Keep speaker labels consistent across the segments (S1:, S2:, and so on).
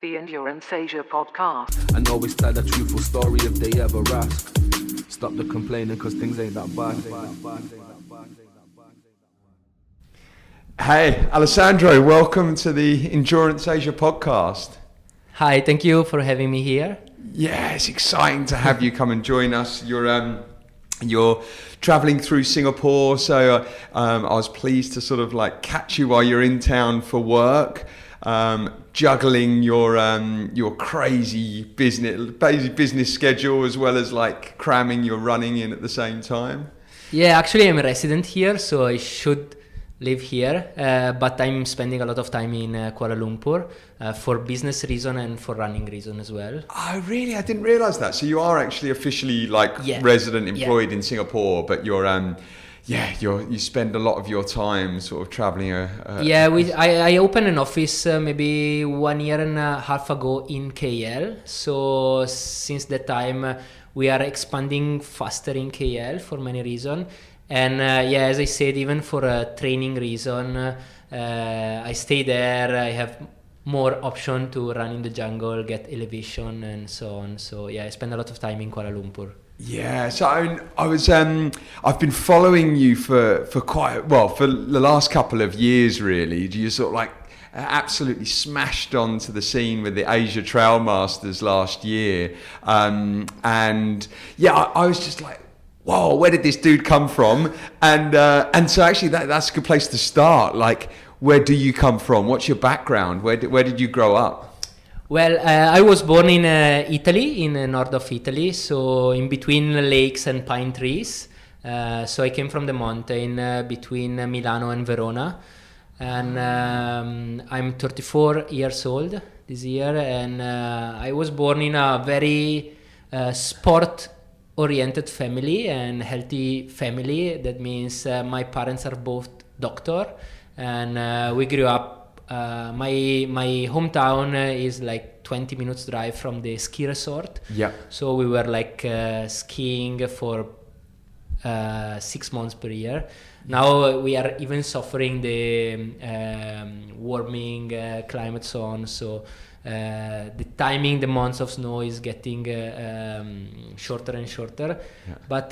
S1: The Endurance Asia podcast.
S2: And always tell the truthful story if they ever ask. Stop the complaining cause things ain't that bad.
S3: Hey, Alessandro, welcome to the Endurance Asia podcast.
S4: Hi, thank you for having me here.
S3: Yeah, it's exciting to have you come and join us. You're traveling through Singapore, so I was pleased to sort of like catch you while you're in town for work, juggling your crazy business schedule as well as like cramming your running in at the same time.
S4: Yeah, actually I'm a resident here, so I should live here, but I'm spending a lot of time in Kuala Lumpur for business reason and for running reason as well.
S3: Oh, really? I didn't realize that. So you are actually officially resident employed in Singapore, but you spend a lot of your time sort of traveling.
S4: I opened an office maybe 1 year and a half ago in KL. So since that time, we are expanding faster in KL for many reasons. And as I said, even for a training reason, I stay there. I have more option to run in the jungle, get elevation and so on. So I spend a lot of time in Kuala Lumpur.
S3: Yeah, so I've been following you for the last couple of years really. You sort of like absolutely smashed onto the scene with the Asia Trail Masters last year. I was just like, whoa, where did this dude come from? And so actually that's a good place to start. Like, where do you come from? What's your background? Where did you grow up?
S4: Well, I was born in Italy, in the north of Italy, so in between lakes and pine trees. So I came from the mountain between Milano and Verona. And I'm 34 years old this year, and I was born in a very sport-oriented family and healthy family. That means my parents are both doctor, and we grew up. My hometown is like 20 minutes drive from the ski resort. Yeah. So we were like skiing for 6 months per year. Now we are even suffering the warming climate zone. So the timing, the months of snow is getting shorter and shorter. Yeah. But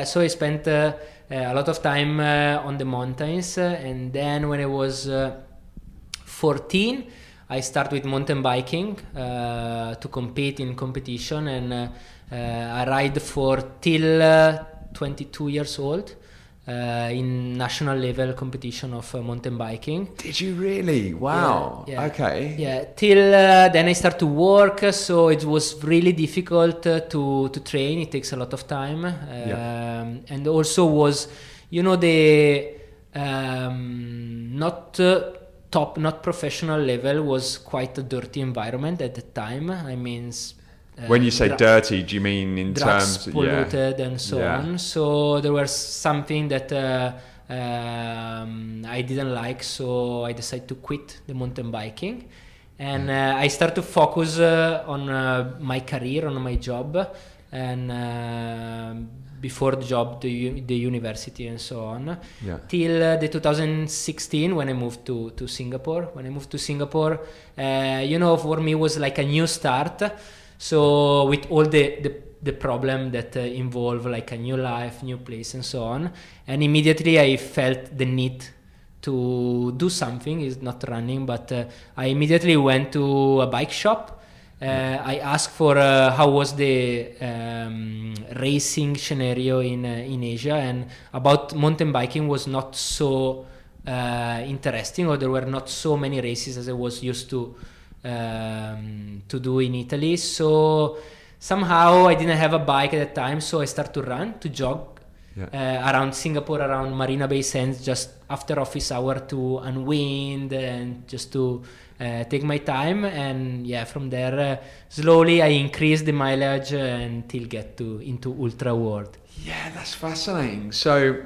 S4: so I spent a lot of time on the mountains. And then when I was 14, I started with mountain biking to compete in competition. And I ride for till 22 years old. In national level competition of mountain biking.
S3: Did you really? Wow.
S4: Yeah.
S3: Okay.
S4: Yeah. Till then I started to work, so it was really difficult to train. It takes a lot of time, and also was, the not professional level was quite a dirty environment at the time. I mean.
S3: When you say dirty, do you mean in
S4: drugs
S3: terms
S4: polluted and so on? So there was something that I didn't like, so I decided to quit the mountain biking, and I started to focus on my career, on my job, and before the job, the university and so on, till the 2016 when I moved to Singapore. When I moved to Singapore, for me it was like a new start. So with all the problem that involve like a new life, new place and so on. And immediately I felt the need to do something. It's not running, but I immediately went to a bike shop. I asked for how was the racing scenario in Asia, and about mountain biking was not so interesting, or there were not so many races as I was used to do in Italy. So somehow I didn't have a bike at the time, so I started to jog around Singapore, around Marina Bay Sands, just after office hour to unwind and just to take my time. And from there slowly I increased the mileage until get into ultra world.
S3: Yeah, that's fascinating. So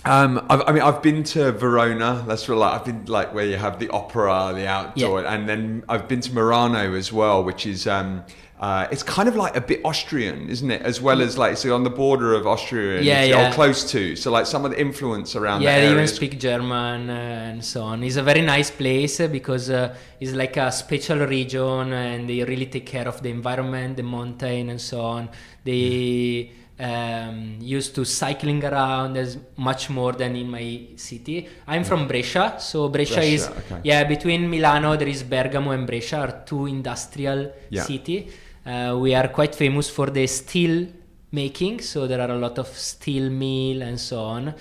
S3: I've been to Verona. That's where I've been, like where you have the opera, the outdoor, and then I've been to Murano as well, which is it's kind of like a bit Austrian, isn't it? As well as like it's on the border of Austria, or close to. So like some of the influence around.
S4: Yeah,
S3: that
S4: they
S3: area
S4: even speak German and so on. It's a very nice place because it's like a special region, and they really take care of the environment, the mountain, and so on. They used to cycling around as much more than in my city. I'm from Brescia, so Brescia is between Milano. There is Bergamo and Brescia are two industrial city. We are quite famous for the steel making, so there are a lot of steel mill and so on.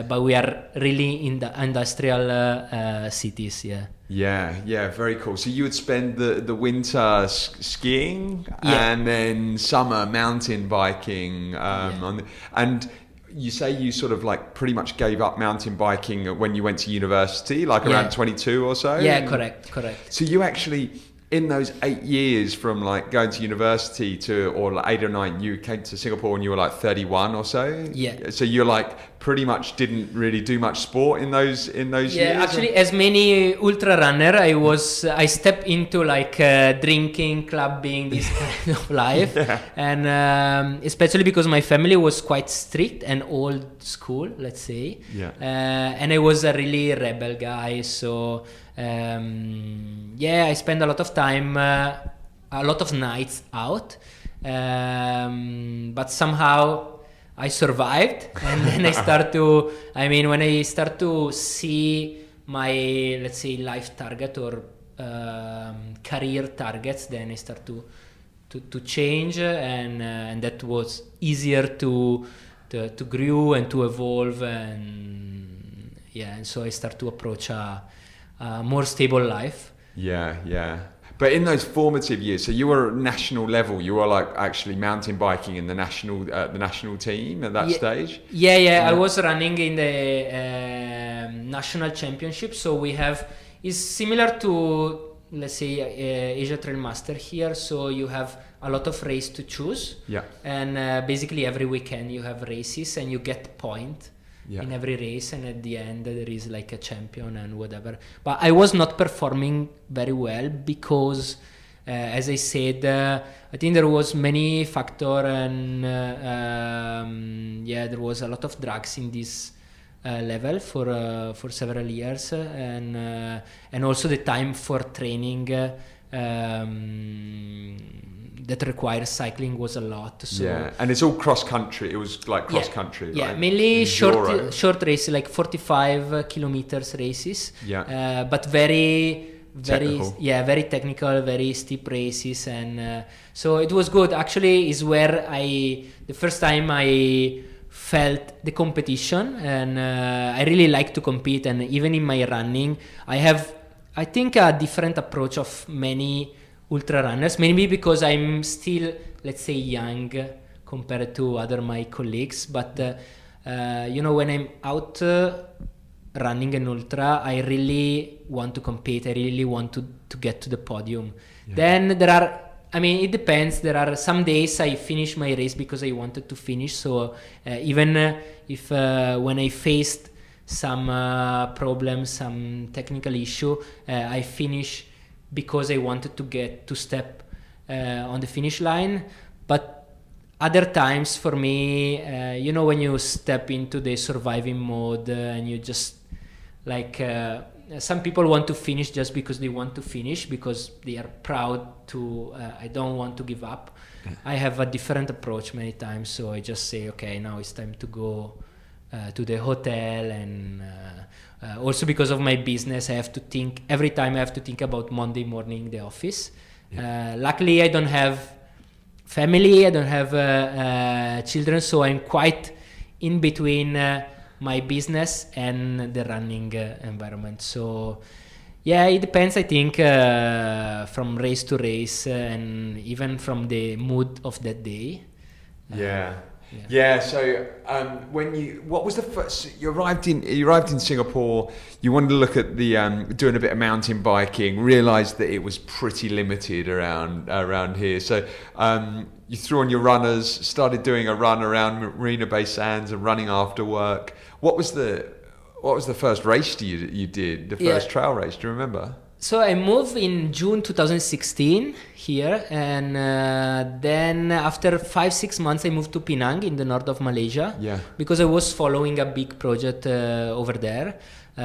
S4: But we are really in the industrial cities.
S3: Yeah, very cool. So you would spend the winter skiing and then summer mountain biking. And you say you sort of like pretty much gave up mountain biking when you went to university, like around 22 or so?
S4: Yeah, correct.
S3: So you actually, in those 8 years from like going to university or like 8 or 9, you came to Singapore when you were like 31 or so?
S4: Yeah.
S3: So you're like pretty much didn't really do much sport in those years?
S4: Yeah, actually, as many ultra runner, I stepped into like drinking, clubbing, this kind of life. And especially because my family was quite strict and old school, let's say. And I was a really rebel guy, so I spent a lot of time, a lot of nights out, but somehow I survived. And then when I start to see my, let's say, life target or career targets, then I start to change, and that was easier to grow and to evolve, and so I start to approach a more stable life.
S3: But in those formative years, so you were at national level, you were like actually mountain biking in the national team at that stage?
S4: I was running in the national championship. So we have, is similar to, let's say, Asia Trail Master here. So you have a lot of race to choose. And basically every weekend you have races and you get point in every race, and at the end there is like a champion and whatever. But I was not performing very well because as I said, I think there was many factor, and there was a lot of drugs in this level for several years, and also the time for training that requires cycling was a lot. So
S3: and it's all cross country. It was like cross country.
S4: Yeah,
S3: like
S4: mainly short races, like 45 kilometers races. But very
S3: technical.
S4: Very technical, very steep races, and so it was good. Actually, is where the first time I felt the competition, and I really like to compete. And even in my running, I have, I think, a different approach of many ultra runners, maybe because I'm still, let's say, young compared to other my colleagues. But when I'm out running an ultra, I really want to compete. I really want to get to the podium. Then there are, it depends. There are some days I finish my race because I wanted to finish. So even if when I faced some problems, some technical issue, I finish because I wanted to step on the finish line. But other times for me, when you step into the surviving mode, and you just like, some people want to finish just because they want to finish, because they are proud to, I don't want to give up. I have a different approach many times. So I just say, okay, now it's time to go to the hotel, and also because of my business, I have to think every time. I have to think about Monday morning, the office. Luckily, I don't have family. I don't have children, so I'm quite in between my business and the running environment. So it depends. I think from race to race, and even from the mood of that day.
S3: Yeah. So what was the first? You arrived in Singapore. You wanted to look at the doing a bit of mountain biking. Realised that it was pretty limited around here. So you threw on your runners, started doing a run around Marina Bay Sands and running after work. What was the first race you did? The first trail race? Do you remember?
S4: So I moved in June 2016 here, and then after 5-6 months I moved to Penang in the north of Malaysia, because I was following a big project over there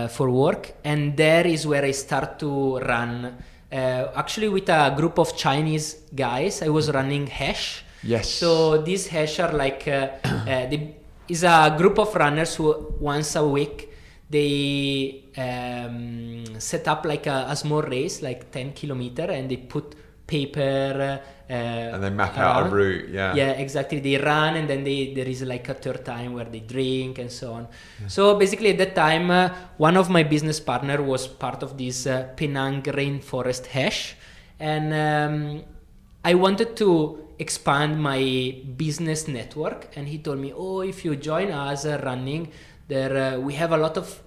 S4: for work, and there is where I start to run. Actually with a group of Chinese guys, I was running Hash.
S3: Yes.
S4: So these Hash are like, is a group of runners who once a week they set up like a small race, like 10 kilometer, and they put paper
S3: and they map out a route.
S4: Yeah, exactly. They run, and then there is like a third time where they drink and so on. So basically at that time one of my business partner was part of this Penang Rainforest Hash, and I wanted to expand my business network, and he told me, if you join us running there, we have a lot of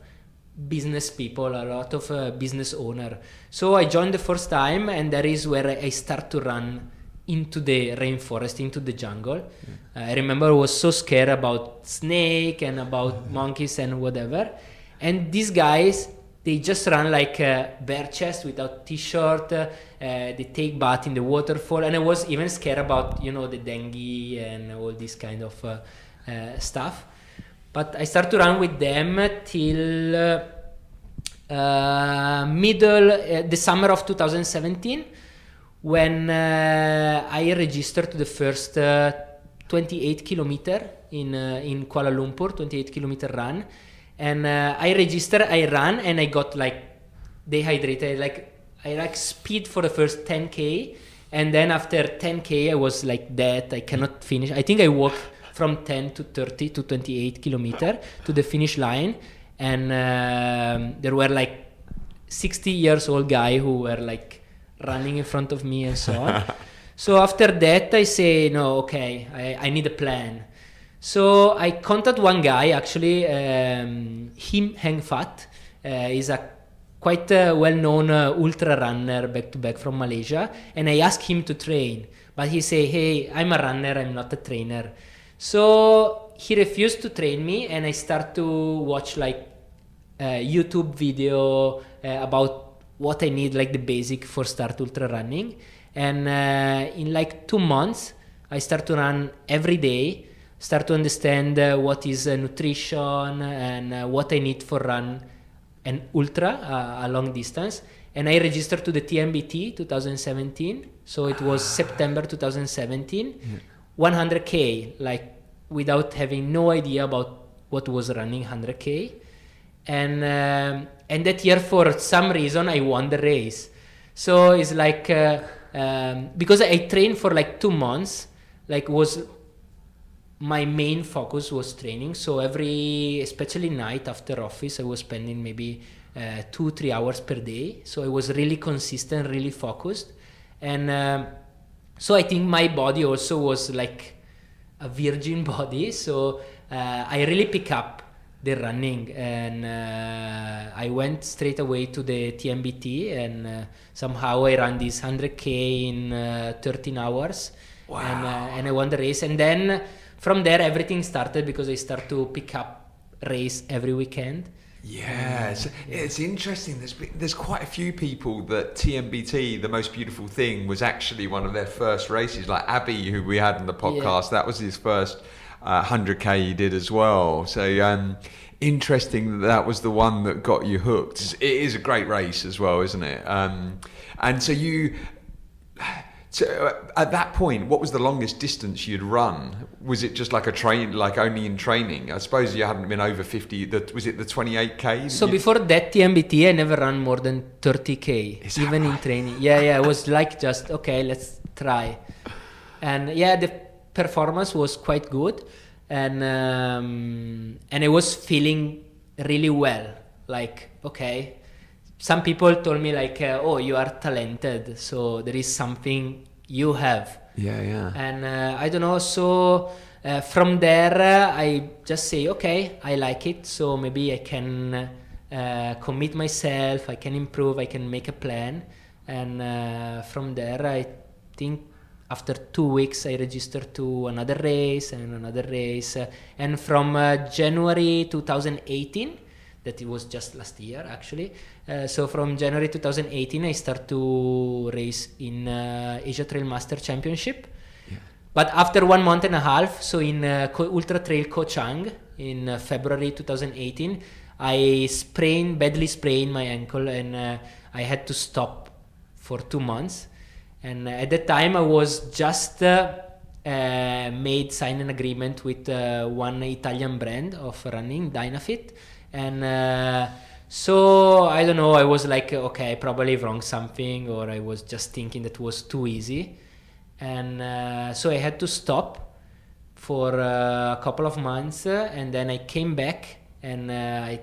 S4: business people, a lot of business owner. So I joined the first time, and that is where I start to run into the rainforest, into the jungle. I remember I was so scared about snake and about monkeys and whatever. And these guys, they just run like bare chest without t-shirt. They take bath in the waterfall. And I was even scared about, the dengue and all this kind of stuff. But I started to run with them till the summer of 2017, when I registered to the first 28 kilometer in Kuala Lumpur, 28 kilometer run. And I registered, I ran, and I got like dehydrated. I speed for the first 10K. And then after 10K, I was like that. I cannot finish. I think I walked from 10 to 30 to 28 kilometer to the finish line, and there were like 60 years old guy who were like running in front of me and so on. So after that I say, no, okay, I need a plan. So I contacted one guy, actually, Him Heng Fat. He's a quite well-known ultra runner back to back from Malaysia, and I asked him to train, but he say, hey, I'm a runner, I'm not a trainer. So he refused to train me, and I start to watch like YouTube video about what I need, like the basic for start ultra running. And in like 2 months, I start to run every day, start to understand what is nutrition and what I need for run an ultra, a long distance. And I registered to the TMBT 2017. So it was September 2017. 100K, like without having no idea about what was running 100K. And that year, for some reason, I won the race. So it's like, because I trained for like 2 months, like my main focus was training. So especially night after office, I was spending maybe 2-3 hours per day. So I was really consistent, really focused. And so I think my body also was like a virgin body. So I really pick up the running, and I went straight away to the TMBT, and somehow I ran this 100K in 13 hours. Wow. And I won the race. And then from there, everything started, because I start to pick up race every weekend.
S3: Yeah, it's interesting. There's quite a few people that TMBT, the most beautiful thing, was actually one of their first races. Like Abby, who we had in the podcast, that was his first 100K he did as well. So interesting that was the one that got you hooked. It is a great race as well, isn't it? And so you... So at that point, what was the longest distance you'd run? Was it just like like only in training? I suppose you hadn't been over 50. Was it the 28K?
S4: So before that TMBT, I never ran more than 30K, even in training. Yeah, it was like just, okay, let's try. And the performance was quite good. And I was feeling really well. Like, okay. Some people told me like, oh, you are talented, so there is something you have.
S3: Yeah.
S4: And I don't know, so From there, I just say, okay, I like it, so maybe I can commit myself, I can improve, I can make a plan. And from there, I think after 2 weeks, I registered to another race and another race. And from January 2018, that it was just last year actually. So from January 2018, I start to race in Asia Trail Master Championship. Yeah. But after 1 month and a half, so in Ultra Trail Koh Chang in February 2018, I badly sprained my ankle, and I had to stop for 2 months. And at that time, I was just signed an agreement with one Italian brand of running, DNFit. And so I don't know, I was like, okay, I probably wrong something, or I was just thinking that was too easy. And so I had to stop for a couple of months, and then I came back and I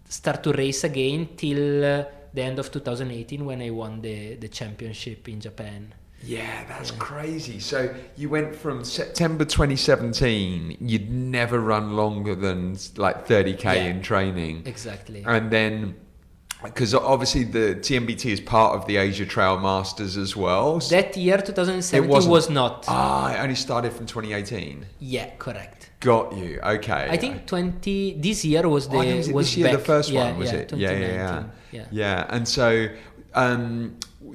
S4: start to race again till the end of 2018, when I won the championship in Japan.
S3: Yeah, that's crazy. So you went from September 2017, you'd never run longer than like 30k in training.
S4: Exactly.
S3: And then, because obviously the TMBT is part of the Asia Trail Masters as well.
S4: That year, 2017, was not.
S3: Ah, it only started from 2018.
S4: Yeah, correct.
S3: Got you. Okay.
S4: I think this year was the
S3: this year
S4: back.
S3: the first one, was it?
S4: 2019.
S3: Yeah. And so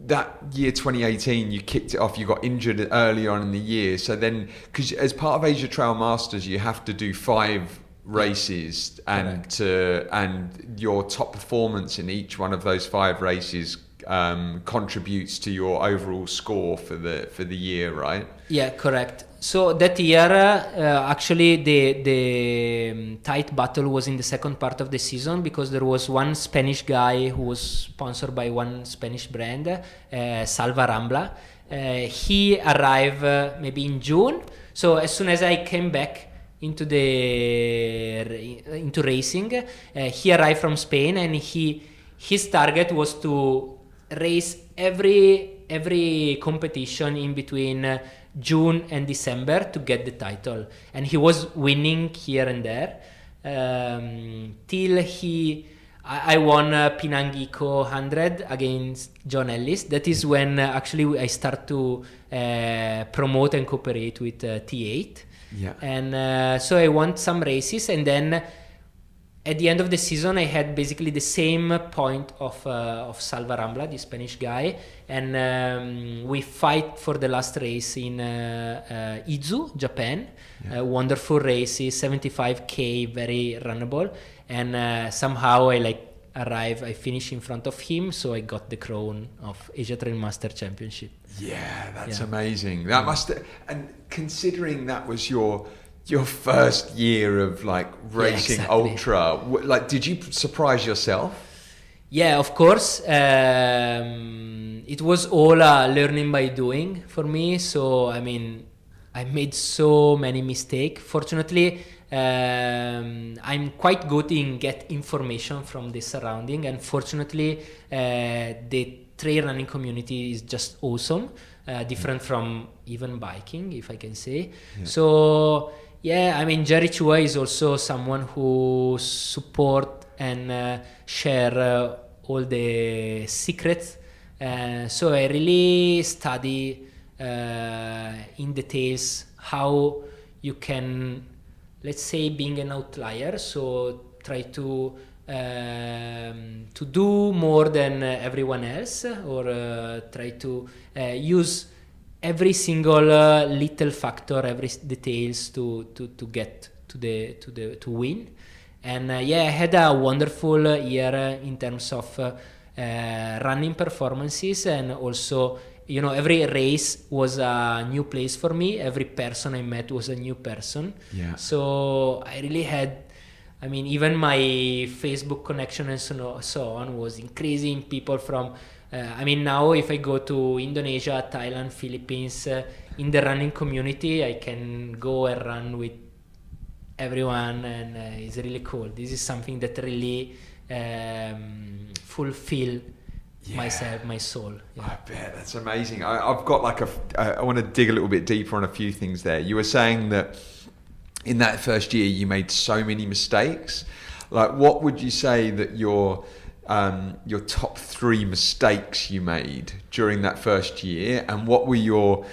S3: that year 2018, you kicked it off. You got injured early on in the year. So then, because as part of Asia Trail Masters, you have to do 5 races, and your top performance in each one of those 5 races contributes to your overall score for the year, right?
S4: Yeah, correct. So that year, actually, the tight battle was in the second part of the season, because there was one Spanish guy who was sponsored by one Spanish brand, Salva Rambla. He arrived maybe in June. So as soon as I came back into racing, he arrived from Spain, and his target was to race every competition in between June and December to get the title, and he was winning here and there till I won Penang Eco 100 against John Ellis. That is when actually I start to promote and cooperate with T8.
S3: Yeah.
S4: And so I won some races, and then at the end of the season, I had basically the same point of Salva Rambla, the Spanish guy, and we fight for the last race in Izu, Japan. Wonderful races, 75k, very runnable, and somehow I finished in front of him, so I got the crown of Asia Trail Master Championship.
S3: Yeah, that's amazing. That and considering that was your first year of racing ultra, did you surprise yourself?
S4: Yeah, of course. It was all learning by doing for me. So I mean, I made so many mistakes. Fortunately, I'm quite good in get information from the surrounding, and fortunately, the trail running community is just awesome. Different from even biking, if I can say. Yeah. So. Yeah, I mean, Jerry Chua is also someone who support and share all the secrets. So I really study in details how you can, let's say, being an outlier. So try to do more than everyone else, or try to use every single little factor, every details to get to win. And I had a wonderful year in terms of running performances, and also every race was a new place for me. Every person I met was a new person. So I really had, I mean, even my Facebook connection and so on was increasing. People from I mean, now if I go to Indonesia, Thailand, Philippines, in the running community, I can go and run with everyone, and it's really cool. This is something that really fulfill myself, my soul. Yeah.
S3: I bet that's amazing. I've got like I want to dig a little bit deeper on a few things there. You were saying that in that first year you made so many mistakes. Like, what would you say that your top 3 mistakes you made during that first year, and what were your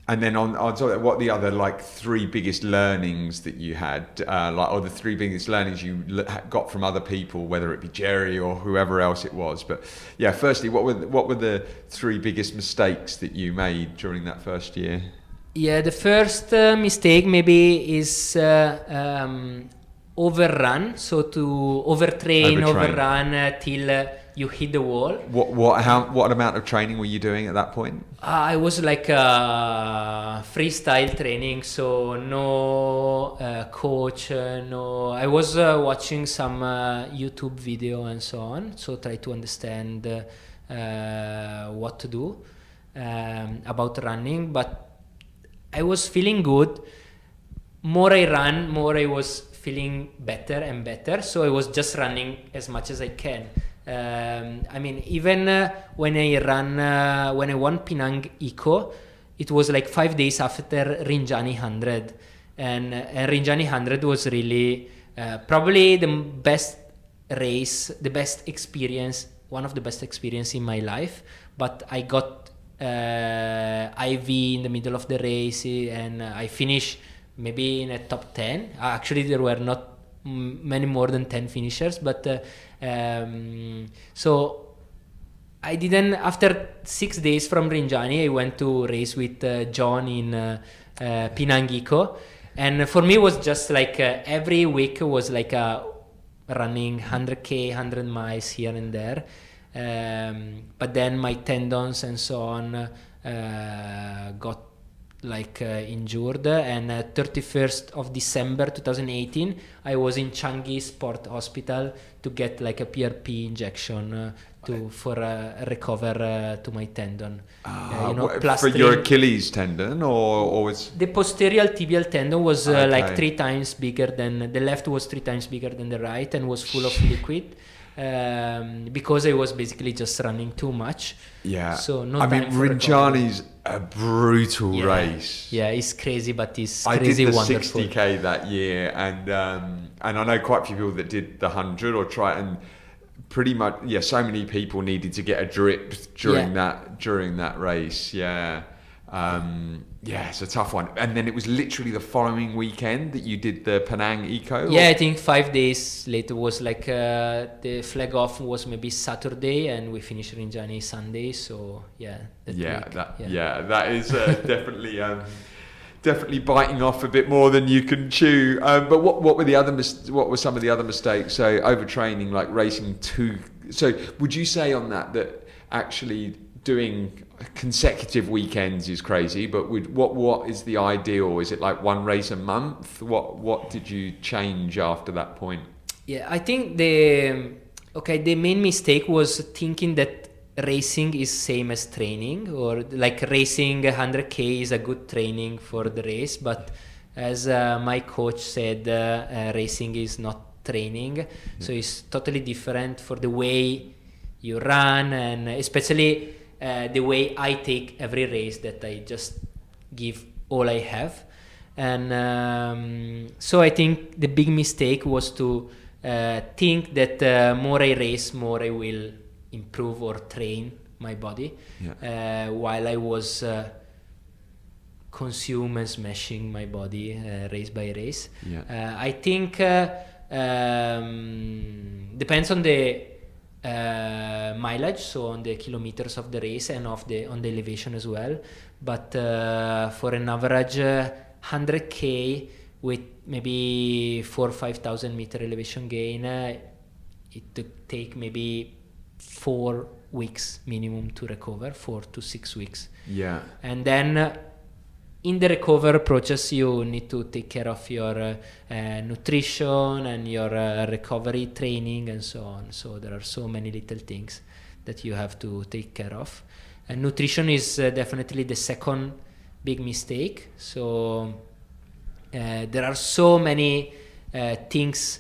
S3: and then on top of that, what the other like 3 biggest learnings that you had, or the 3 biggest learnings you got from other people, whether it be Jerry or whoever else it was. But yeah, firstly, what were the 3 biggest mistakes that you made during that first year?
S4: Yeah, the first mistake maybe is overrun. So to overrun till you hit the wall.
S3: What amount of training were you doing at that point?
S4: I was like freestyle training, so no coach, no. I was watching some YouTube video and so on, so try to understand what to do about running. But I was feeling good. More I ran, more I was feeling better and better. So I was just running as much as I can. I mean, even when I won Penang Eco, it was like 5 days after Rinjani 100, and Rinjani 100 was really probably the best race, the best experience, one of the best experience in my life. But I got IV in the middle of the race, and I finished maybe in a top 10. Actually, there were not many more than 10 finishers, but so I didn't. After 6 days from Rinjani, I went to race with John in Penang Eco, and for me it was just like every week was like running 100k, 100 miles here and there. But then my tendons and so on got like injured, and 31st of December 2018 I was in Changi Sport Hospital to get like a PRP injection for recover to my tendon.
S3: For your Achilles tendon, or was
S4: the posterior tibial tendon was like 3 times bigger than the left, was 3 times bigger than the right, and was full of liquid. Because I was basically just running too much. Yeah. So no time for
S3: Rinjani's a brutal race.
S4: Yeah, it's crazy, but it's crazy wonderful.
S3: I did the 60k that year, and I know quite a few people that did the 100 or try, and pretty much so many people needed to get a drip during that race. Yeah. It's a tough one. And then it was literally the following weekend that you did the Penang Eco?
S4: Yeah, I think 5 days later was like the flag off was maybe Saturday, and we finished Rinjani Sunday. So that is definitely definitely biting off a bit more than you can chew. But what were some of the other mistakes? So overtraining, like racing too. So would you say on that actually doing consecutive weekends is crazy, but what is the ideal? Is it like 1 race a month? What did you change after that point? Yeah, I think the main mistake was thinking that racing is same as training, or like racing 100k is a good training for the race, but as my coach said, racing is not training. So it's totally different for the way you run, and especially the way I take every race, that I just give all I have. And so I think the big mistake was to think that more I race, more I will improve or train my body, while I was consume and smashing my body race by race. I think depends on the mileage, so on the kilometers of the race and on the elevation as well. But for an average 100k with maybe 4,000 or 5,000 meter elevation gain, it would take maybe 4 weeks minimum to recover, 4 to 6 weeks. And then in the recover process, you need to take care of your nutrition and your recovery training and so on. So there are so many little things that you have to take care of. And nutrition is definitely the second big mistake. So there are so many things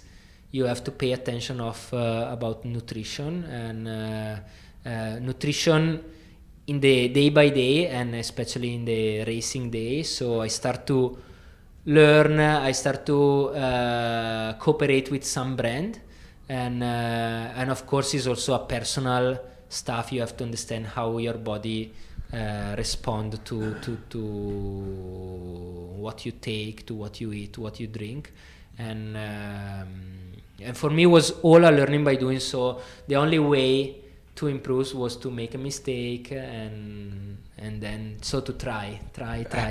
S4: you have to pay attention of about nutrition, and nutrition in the day by day, and especially in the racing day. So I start to learn, I start to cooperate with some brand, and of course it's also a personal stuff. You have to understand how your body respond to what you take, to what you eat, what you drink, and for me it was all a learning by doing. So the only way to improve was to make a mistake and then so to try.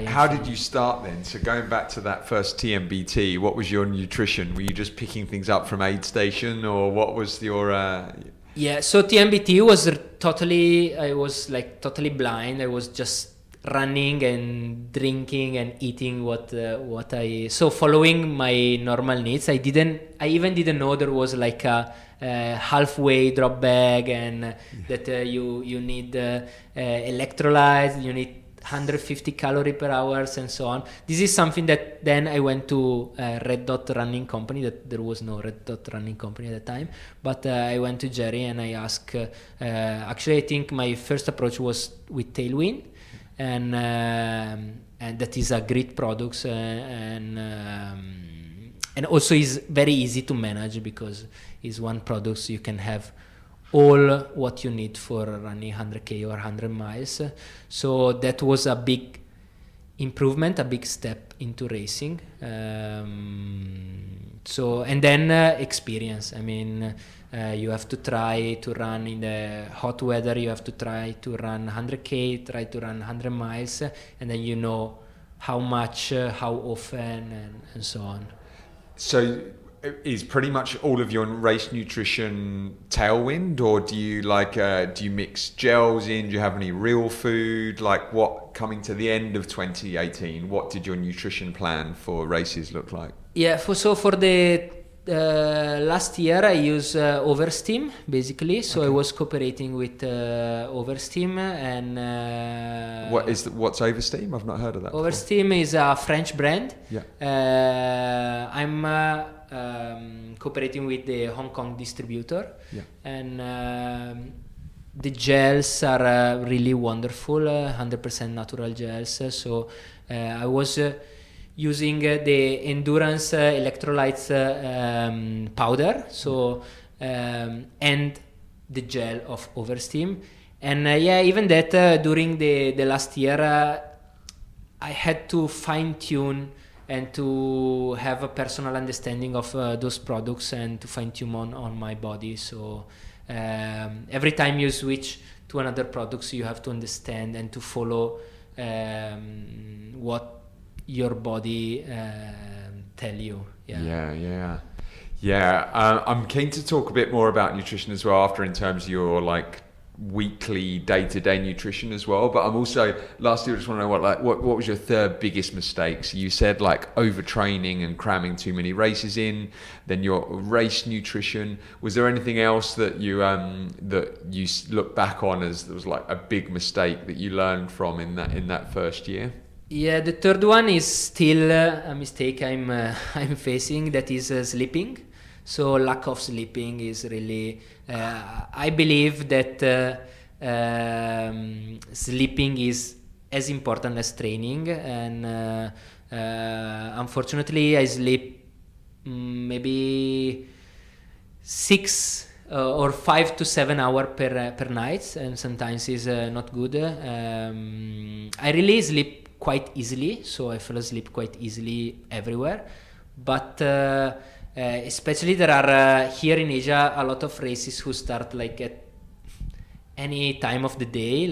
S3: How did you start then? So going back to that first TMBT, what was your nutrition? Were you just picking things up from aid station, or what was your
S4: Yeah, so TMBT was I was like totally blind. I was just running and drinking and eating what so following my normal needs. I even didn't know there was like a halfway drop bag, and that you need electrolytes, you need 150 calorie per hour and so on. This is something that then I went to Red Dot Running Company. That there was no Red Dot Running Company at the time, but I went to Jerry and I asked, actually I think my first approach was with Tailwind, and that is a great product, and also is very easy to manage because it's one product, so you can have all what you need for running 100k or 100 miles. So that was a big improvement, a big step into racing. So and then experience. I mean, you have to try to run in the hot weather. You have to try to run 100k, try to run 100 miles, and then you know how much, how often, and so on.
S3: So is pretty much all of your race nutrition Tailwind, or do you do you mix gels in? Do you have any real food? Like, what, coming to the end of 2018, what did your nutrition plan for races look like? Yeah,
S4: for the last year I use Oversteam basically. So okay. I was cooperating with Oversteam, and
S3: what's Oversteam? I've not heard of that.
S4: Oversteam before. Is a French brand.
S3: Yeah.
S4: I'm cooperating with the Hong Kong distributor, and the gels are really wonderful, 100% natural gels. So I was using the endurance electrolytes powder, so and the gel of Oversteam, and even that during the last year I had to fine tune and to have a personal understanding of those products and to fine tune on my body. So every time you switch to another product, you have to understand and to follow what your body tell you.
S3: I'm keen to talk a bit more about nutrition as well after, in terms of your weekly day-to-day nutrition as well, but I'm also, last year I just want to know what was your third biggest mistake? So you said overtraining and cramming too many races in, then your race nutrition. Was there anything else that you look back on as there was a big mistake that you learned from in that first year?
S4: Yeah, the third one is still a mistake I'm facing, that is sleeping. So lack of sleeping is really, I believe that sleeping is as important as training, and unfortunately I sleep maybe 6 or 5 to 7 hours per night, and sometimes is not good. I really sleep quite easily, so I fall asleep quite easily everywhere, but especially there are here in Asia a lot of races who start at any time of the day,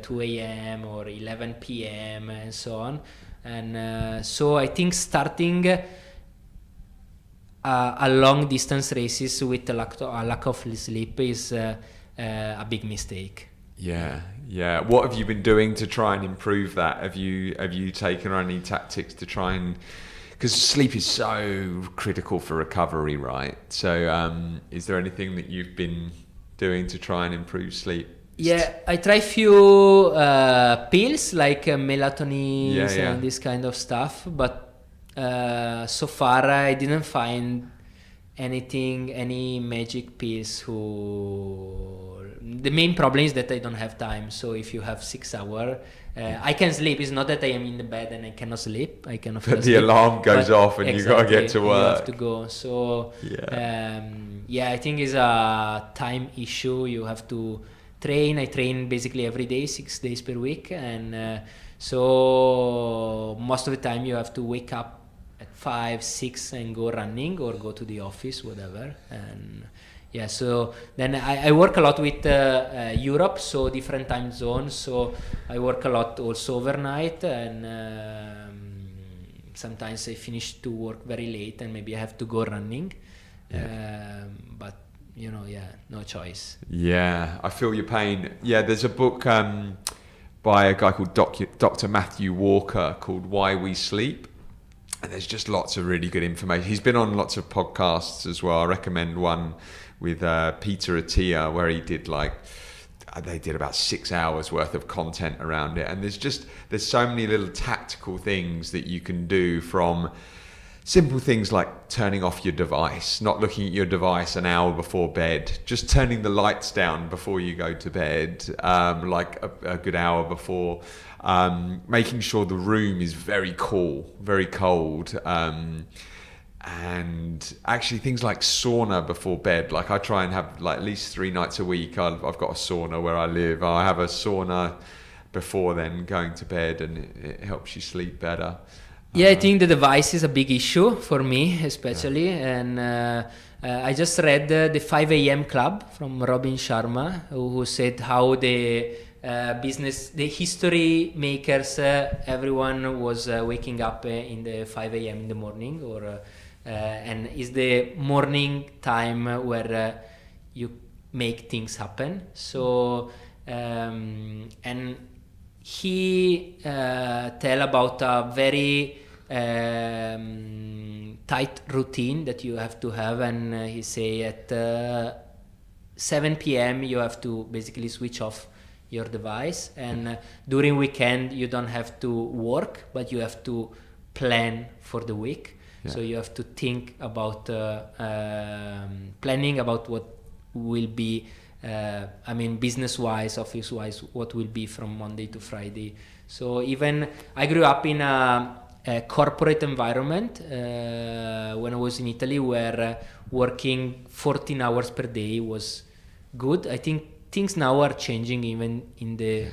S4: 2 a.m. or 11 p.m. and so on, and so I think starting a long distance races with a lack of sleep is a big mistake.
S3: Yeah. What have you been doing to try and improve that? Have you taken any tactics to try and, because sleep is so critical for recovery, right? So is there anything that you've been doing to try and improve sleep?
S4: Yeah, I try few pills like melatonin and this kind of stuff, but so far I didn't find any magic pills. The main problem is that I don't have time. So if you have 6 hours, I can sleep. It's not that I am in the bed and I cannot sleep. I cannot.
S3: But the alarm goes off and you gotta get to work.
S4: You have to go. So I think it's a time issue. You have to train. I train basically every day, 6 days per week, and so most of the time you have to wake up at 5, 6 and go running or go to the office, whatever. And so then I work a lot with Europe, so different time zones. So I work a lot also overnight, and sometimes I finish to work very late and maybe I have to go running. But no choice.
S3: Yeah, I feel your pain. Yeah, there's a book by a guy called Dr. Matthew Walker called Why We Sleep. And there's just lots of really good information. He's been on lots of podcasts as well. I recommend one with Peter Attia where he did they did about 6 hours worth of content around it. And there's so many little tactical things that you can do, from simple things like turning off your device, not looking at your device an hour before bed, just turning the lights down before you go to bed, like a good hour before, making sure the room is very cool, very cold, and actually things like sauna before bed. Like I try and have at least 3 nights a week. I've got a sauna where I live. I have a sauna before then going to bed, and it helps you sleep better.
S4: I think the device is a big issue for me, especially. And I just read the 5 a.m. Club from Robin Sharma, who said how the history makers, everyone was waking up in the 5 a.m. in the morning, and is the morning time where you make things happen. So, and he tell about a very tight routine that you have to have, and he say at 7 p.m. you have to basically switch off your device, and during weekend you don't have to work, but you have to plan for the week. So you have to think about planning about what will be business-wise, office-wise, what will be from Monday to Friday. So even I grew up in a corporate environment when I was in Italy, where working 14 hours per day was good. I think things now are changing, even in the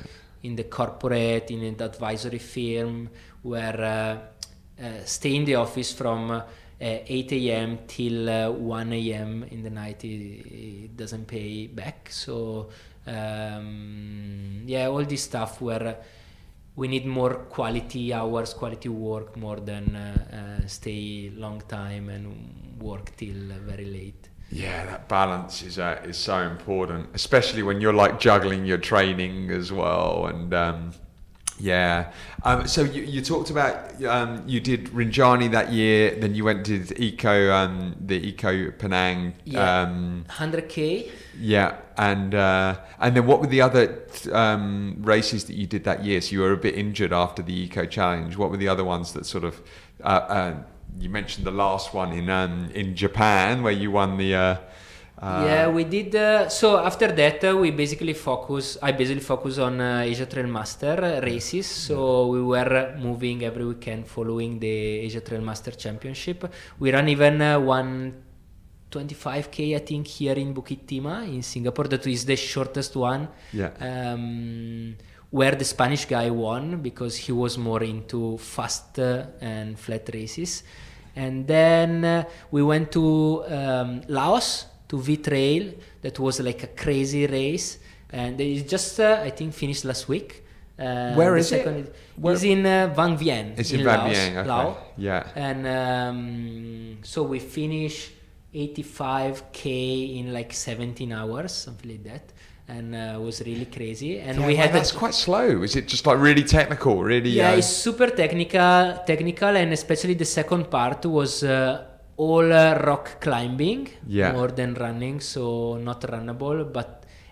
S4: corporate, in the advisory firm, where stay in the office from 8 a.m. till 1 a.m. in the night, it doesn't pay back. So all this stuff where we need more quality hours, quality work, more than stay long time and work till very late.
S3: Yeah, that balance is so important, especially when you're juggling your training as well. And so you talked about you did Rinjani that year, then you went to the Eco Penang
S4: 100k.
S3: Yeah, and then what were the other races that you did that year? So you were a bit injured after the Eco Challenge. What were the other ones that sort of you mentioned the last one in Japan where you won the
S4: we did. So after that, I basically focus on Asia Trail Master races. So we were moving every weekend following the Asia Trail Master Championship. We ran even 125k, I think, here in Bukit Timah in Singapore. That is the shortest one. Where the Spanish guy won because he was more into fast and flat races. And then we went to Laos, to V-Trail. That was like a crazy race, and they just I think finished last week.
S3: Where is it?
S4: It's in Vang Vieng.
S3: It's in Vang Vieng, okay.
S4: Laos.
S3: Yeah.
S4: And so we finished 85k in 17 hours, something like that. And it was really crazy. And we had
S3: that's quite slow. Is it just really technical? Really?
S4: Yeah, it's super technical, and especially the second part was all rock climbing, more than running, so not runnable,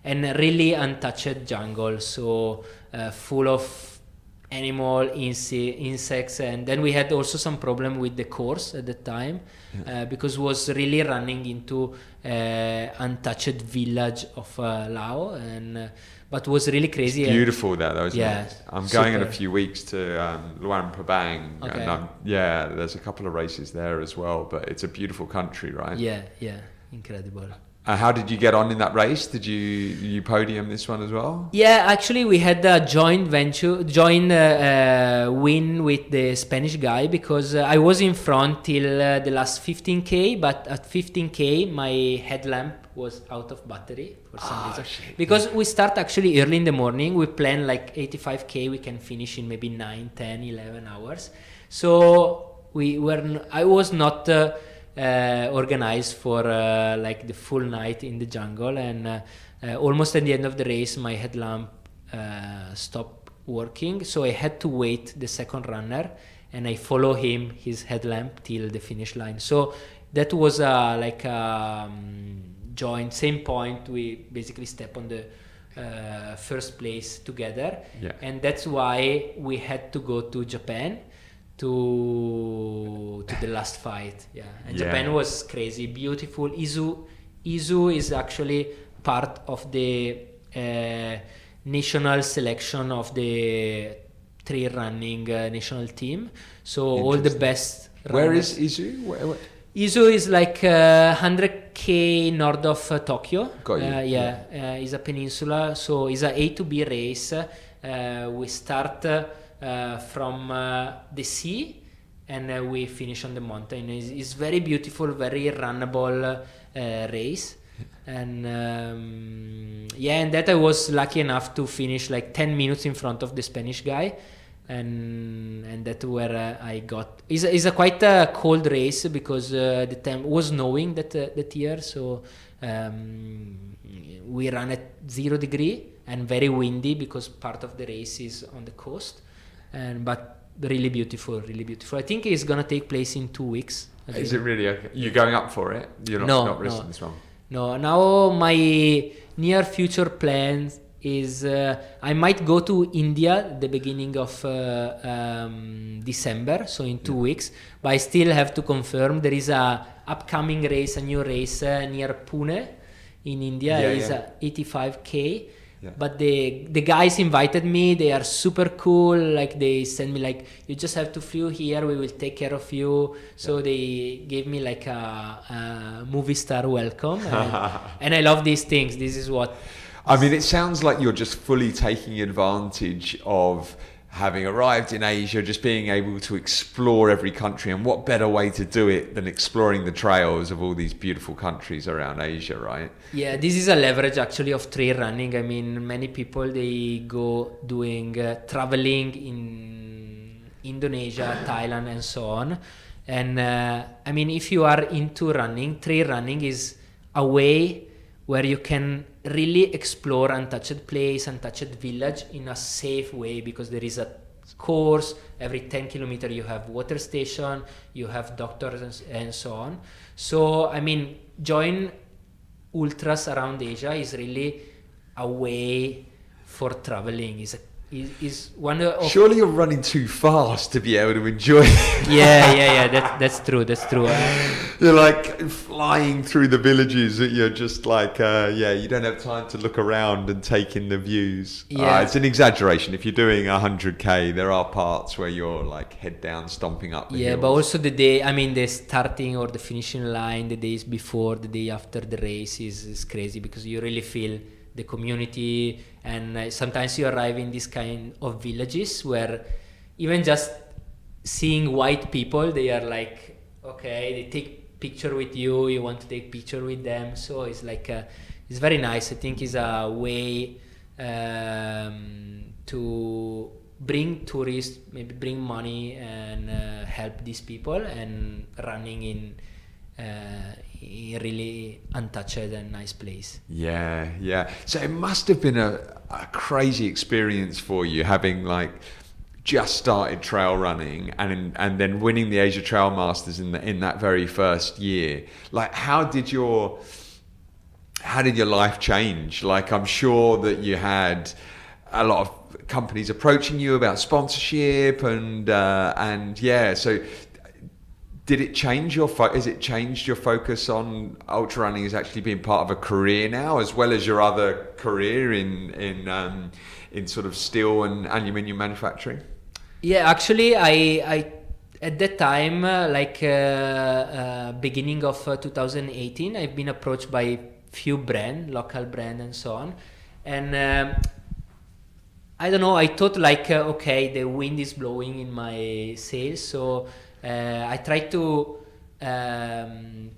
S4: and really untouched jungle, so full of animal, insects, and then we had also some problem with the course at the time, because was really running into untouched village of Lao, and but was really crazy.
S3: Beautiful there, though, isn't
S4: Yeah,
S3: it? I'm going in a
S4: super.
S3: few weeks to Luang Prabang,
S4: Okay.
S3: and there's a couple of races there as well. But it's a beautiful country, right?
S4: Yeah, incredible.
S3: How did you get on in that race? Did you podium this one as well?
S4: Yeah, actually, we had a joint win with the Spanish guy, because I was in front till the last 15k, but at 15k my headlamp was out of battery for some reason.
S3: Shit.
S4: Because we start actually early in the morning. We plan like 85k. We can finish in maybe 9, 10, 11 hours. So I was not organized for like the full night in the jungle, and almost at the end of the race my headlamp stopped working, so I had to wait the second runner, and I follow his headlamp till the finish line. So that was like a joint, same point, we basically step on the first place together. And that's why we had to go to Japan to the last fight. And Japan was crazy, beautiful. Izu is actually part of the national selection of the trail running national team, so all the best runners.
S3: Where is Izu? Where?
S4: Izu is like 100k north of Tokyo.
S3: Got you.
S4: It's a peninsula, so it's a A to B race. We start from the sea, and we finish on the mountain. It's very beautiful, very runnable race. And and that I was lucky enough to finish like 10 minutes in front of the Spanish guy, and that where I got. It's a quite a cold race, because the time was snowing that year, so we ran at 0 degree and very windy, because part of the race is on the coast. But really beautiful. I think it's gonna take place in 2 weeks.
S3: Is it really? Okay? You're going up for it? You're not risking this one?
S4: No, now my near future plans is I might go to India the beginning of December, so in 2 weeks. But I still have to confirm. There is a upcoming race, a new race near Pune in India. It's 85k. But the guys invited me. They are super cool. Like, they send me like, you just have to flew here, we will take care of you. So they gave me like a movie star welcome, and I love these things. This is what
S3: I mean, it sounds like you're just fully taking advantage of having arrived in Asia, just being able to explore every country. And what better way to do it than exploring the trails of all these beautiful countries around Asia, right?
S4: Yeah, this is a leverage actually of trail running. I mean, many people, they go doing traveling in Indonesia, Thailand, and so on. And I mean, if you are into running, trail running is a way where you can really explore untouched place, untouched village in a safe way, because there is a course. Every 10 kilometers you have water station, you have doctors, and so on. So I mean, join ultras around Asia is really a way for traveling. Is one of
S3: Surely you're running too fast to be able to enjoy it.
S4: yeah. That's true.
S3: You're like flying through the villages. You're just like, you don't have time to look around and take in the views. It's an exaggeration. If you're doing 100k, there are parts where you're like head down, stomping up the hills.
S4: But also the starting or the finishing line, the days before, the day after the race is crazy, because you really feel the community. And sometimes you arrive in this kind of villages where even just seeing white people, they are like, okay, they take picture with you, you want to take picture with them. So it's like it's very nice. I think it's a way to bring tourists, maybe bring money, and help these people, and running in really untouched and nice place.
S3: Yeah. So it must have been a crazy experience for you, having like just started trail running and then winning the Asia Trail Masters in that very first year. Like, how did your life change? Like, I'm sure that you had a lot of companies approaching you about sponsorship and yeah. So did it change your has it changed your focus on ultra running as actually being part of a career now, as well as your other career in sort of steel and aluminium manufacturing?
S4: Yeah, actually, I at that time, beginning of 2018, I've been approached by few local brand and so on, and I don't know, I thought okay, the wind is blowing in my sails, so I tried to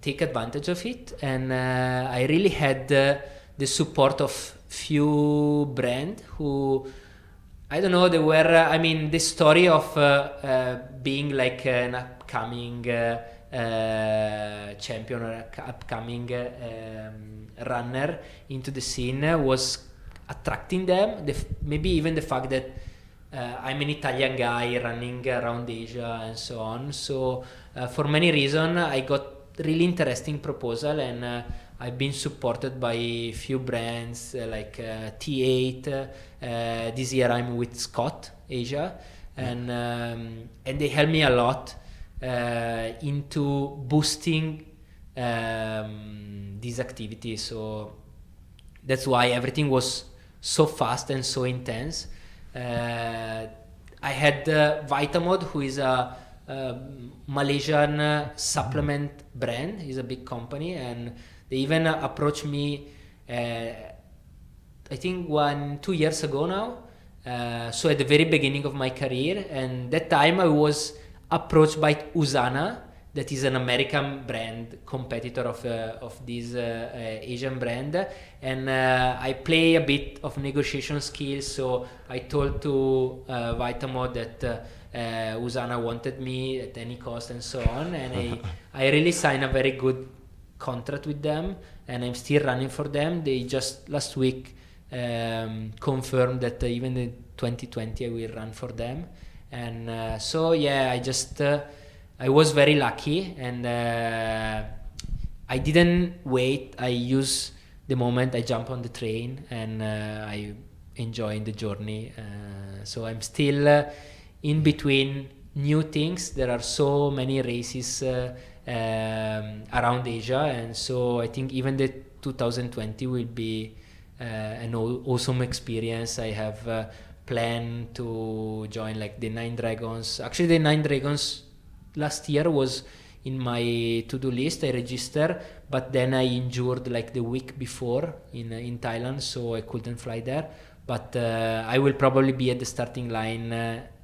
S4: take advantage of it, and I really had the support of few brand who, I don't know, they were, the story of being like an upcoming champion or upcoming runner into the scene was attracting them. Maybe even the fact that I'm an Italian guy running around Asia and so on. So for many reasons, I got really interesting proposal, and I've been supported by few brands like T8. This year I'm with Scott Asia, and they help me a lot into boosting these activities. So that's why everything was so fast and so intense. I had Vitamod, who is a Malaysian supplement brand. It's a big company, and they even approached me I think 2 years ago now, so at the very beginning of my career, and that time I was approached by Usana, that is an American brand, competitor of this Asian brand, and I play a bit of negotiation skills, so I told to Vitamod that Usana wanted me at any cost and so on, and I really signed a very good contract with them, and I'm still running for them. They just last week confirmed that even in 2020 I will run for them, and so yeah, I was very lucky, and I didn't wait. I used the moment. I jump on the train, and I enjoy the journey. So I'm still in between new things. There are so many races around Asia, and so I think even the 2020 will be an awesome experience. I have planned to join like the Nine Dragons. Actually, the Nine Dragons last year was in my to-do list. I registered, but then I injured like the week before in Thailand, so I couldn't fly there. But I will probably be at the starting line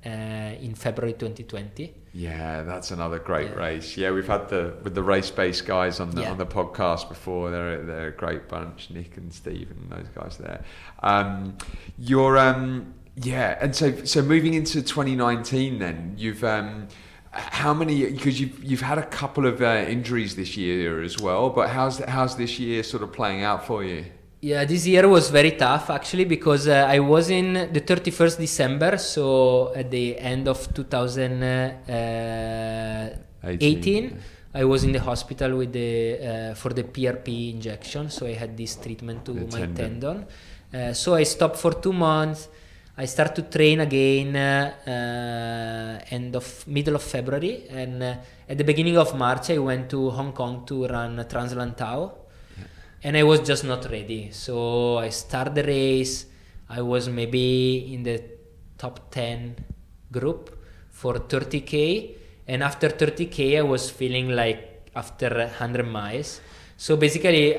S4: in February 2020.
S3: Yeah, that's another great race. Yeah, we've had the race-based guys on the podcast before. They're a great bunch, Nick and Steve and those guys there. And so moving into 2019, then you've how many? Because you've had a couple of injuries this year as well. But how's this year sort of playing out for you?
S4: Yeah, this year was very tough actually, because I was in the 31st December, so at the end of 2018, I was in the hospital with for the PRP injection, so I had this treatment to my tendon. So I stopped for 2 months. I started to train again middle of February, and at the beginning of March I went to Hong Kong to run Translantao. And I was just not ready. So I started the race. I was maybe in the top 10 group for 30K. And after 30K, I was feeling like after 100 miles. So basically,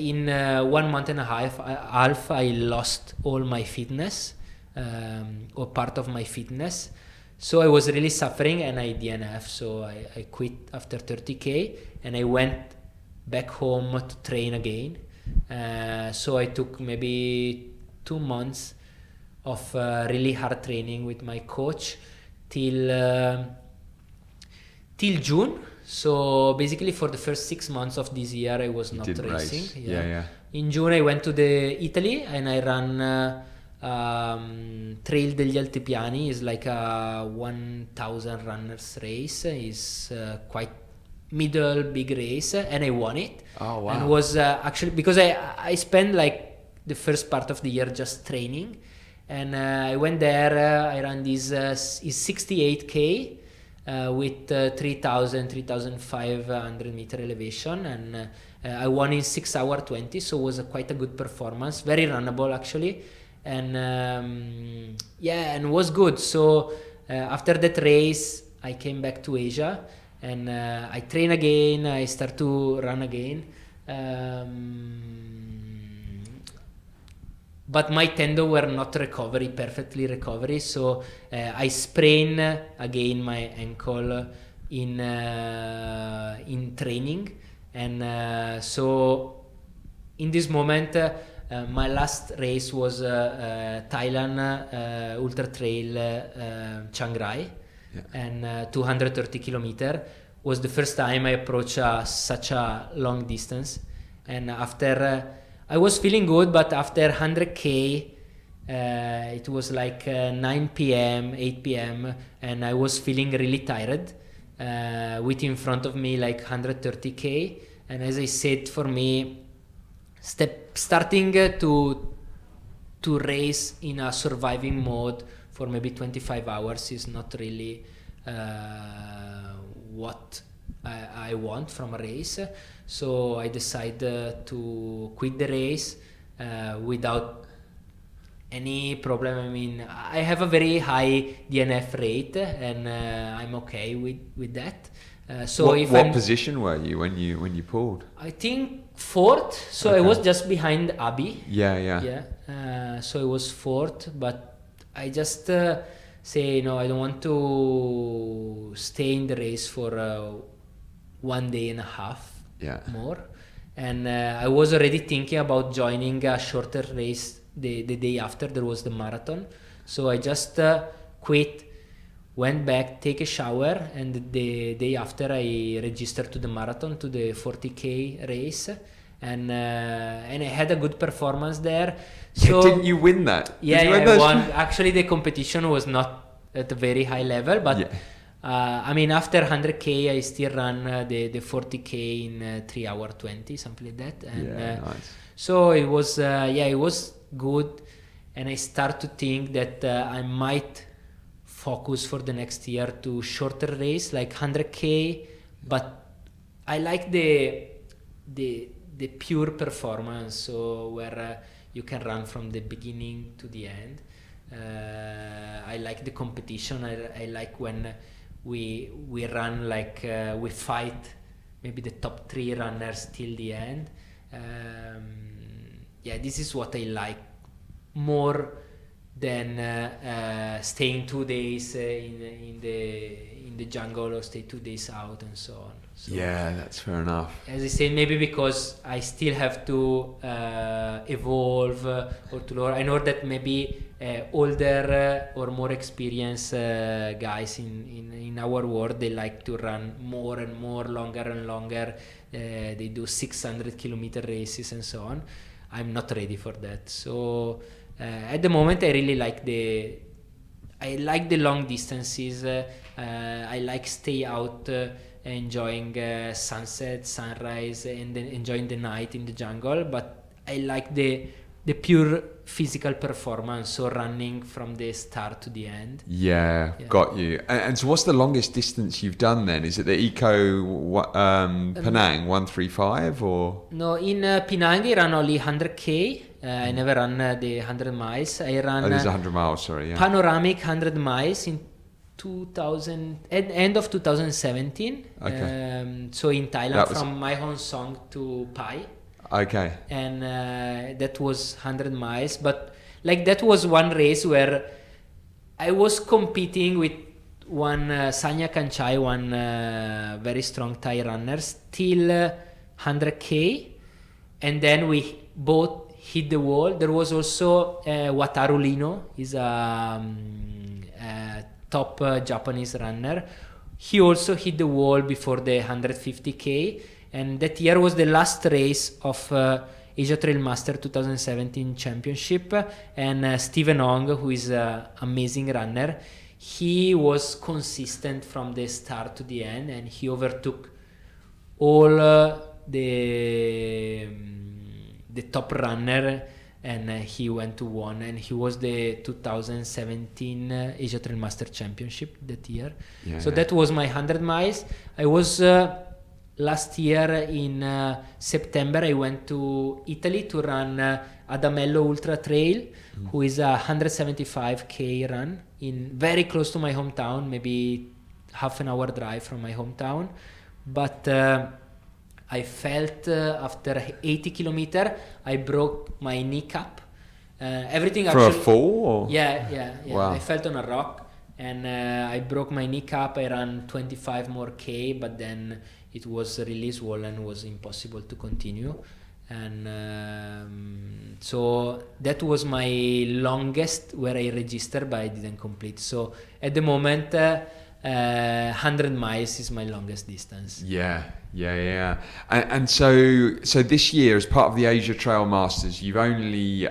S4: in 1 month and a half, I lost all my fitness, or part of my fitness. So I was really suffering, and I DNF. So I quit after 30K, and I went back home to train again. So I took maybe 2 months of really hard training with my coach till June. So basically for the first 6 months of this year I was not racing.
S3: Yeah.
S4: In June I went to Italy, and I ran Trail degli Altipiani. Is like a 1,000 runners race. Is quite middle big race, and I won it.
S3: Oh wow.
S4: And was actually because I spent like the first part of the year just training, And I went there. I ran this is 68k with 3,500 meter elevation, and I won in 6 hour 20. So it was quite a good performance, very runnable actually, and and it was good. So after that race, I came back to Asia, and I train again. I start to run again. But my tendon were not perfectly recovery, so I sprained again my ankle in training, and so in this moment my last race was Thailand Ultra Trail Chiang Mai, and 230 kilometer was the first time I approached such a long distance, and after. I was feeling good, but after 100k, it was like 9 p.m., 8 p.m., and I was feeling really tired. With in front of me like 130k, and as I said, for me, starting to race in a surviving mode for maybe 25 hours is not really what I want from a race. So I decided to quit the race without any problem. I mean, I have a very high DNF rate, and I'm okay with that. So
S3: what position were you when you pulled?
S4: I think fourth. So okay. I was just behind Abi.
S3: Yeah.
S4: So I was fourth, but I just say no. I don't want to stay in the race for 1 day and a half. More, and I was already thinking about joining a shorter race the day after. There was the marathon, so I just quit, went back, take a shower, and the day after I registered to the marathon, to the 40k race, and I had a good performance there. So
S3: didn't you win that?
S4: I won. Actually, the competition was not at a very high level, but I mean, after 100k, I still ran the 40k in 3 hour 20, something like that. And
S3: nice.
S4: So it was it was good, and I start to think that I might focus for the next year to shorter race like 100k, but I like the pure performance, so where you can run from the beginning to the end. I like the competition. I like when we run like we fight maybe the top 3 runners till the end. This is what I like more than staying 2 days in the jungle, or stay 2 days out and so on. So,
S3: that's fair enough.
S4: As I said, maybe because I still have to evolve or to learn. I know that maybe older or more experienced guys in our world, they like to run more and more, longer and longer. They do 600 kilometer races and so on. I'm not ready for that. So at the moment, I really like the long distances. I like stay out, enjoying sunset, sunrise, and then enjoying the night in the jungle. But I like the pure physical performance, so running from the start to the end.
S3: Got you. And so what's the longest distance you've done then? Is it the Eco Penang 135 or? No,
S4: in Penang I ran only 100k. I never ran the 100 miles. I ran
S3: there's 100 miles, sorry.
S4: Panoramic 100 miles in end of 2017.
S3: Okay.
S4: So in Thailand, from my Hong Song to Pai.
S3: Okay.
S4: And that was 100 miles, but like that was one race where I was competing with one Sanya Kanchai, one very strong Thai runner, still 100k, and then we both hit the wall. There was also Wataru Lino, he's a top Japanese runner. He also hit the wall before the 150k. And that year was the last race of Asia Trail Master 2017 Championship. And Stephen Ong, who is an amazing runner, he was consistent from the start to the end, and he overtook all the top runner and he went to won, and he was the 2017 Asia Trail Master Championship that year. So that was my 100 miles. I was last year in September, I went to Italy to run Adamello Ultra Trail, who is a 175k run in very close to my hometown, maybe half an hour drive from my hometown. But I felt after 80 kilometer, I broke my kneecap. Everything
S3: for
S4: actually,
S3: a fall? Or?
S4: Yeah.
S3: Wow.
S4: I felt on a rock, and I broke my kneecap. I ran 25 more k, but then it was really swollen, it was impossible to continue. And so that was my longest where I registered, but I didn't complete. So at the moment, 100 miles is my longest distance.
S3: Yeah. And so this year, as part of the Asia Trail Masters, you've only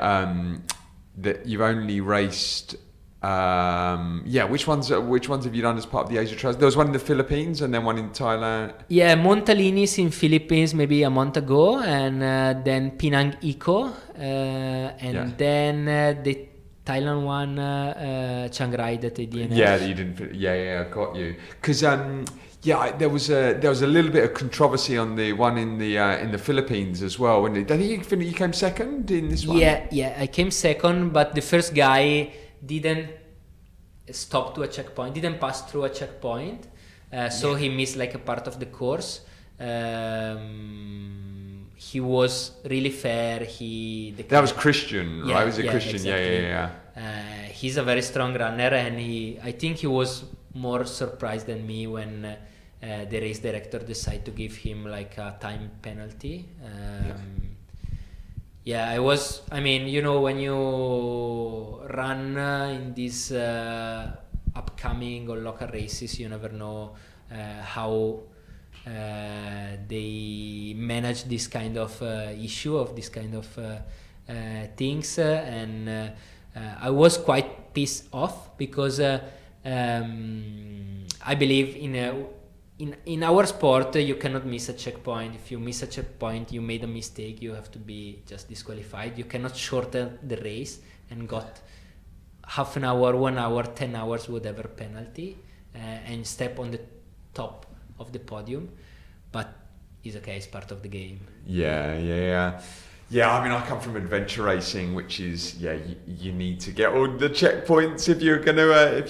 S3: raced. Which ones have you done as part of the Asia Trails? There was one in the Philippines and then one in Thailand.
S4: Yeah, Montalinis in Philippines maybe a month ago, and then Penang Eco, and then the Thailand one, Chiang Mai that I DNF.
S3: Yeah, you didn't. Yeah, I got you. Because there was a little bit of controversy on the one in the Philippines as well. When you came second in this one.
S4: Yeah, I came second, but the first guy didn't stop to a checkpoint, didn't pass through a checkpoint, so he missed like a part of the course. He was really fair. That
S3: was Christian, right? Was it Christian?
S4: Exactly.
S3: Yeah.
S4: He's a very strong runner, and I think he was more surprised than me when the race director decided to give him like a time penalty. I was. I mean, when you run in these upcoming or local races, you never know how they manage this kind of issue of this kind of things, and I was quite pissed off because I believe in our sport you cannot miss a checkpoint. If you miss a checkpoint, you made a mistake, you have to be just disqualified. You cannot shorten the race and got half an hour, 1 hour, 10 hours, whatever penalty, and step on the top of the podium. But it's okay, it's part of the game.
S3: Yeah. I mean, I come from adventure racing, which is you need to get all the checkpoints if you're gonna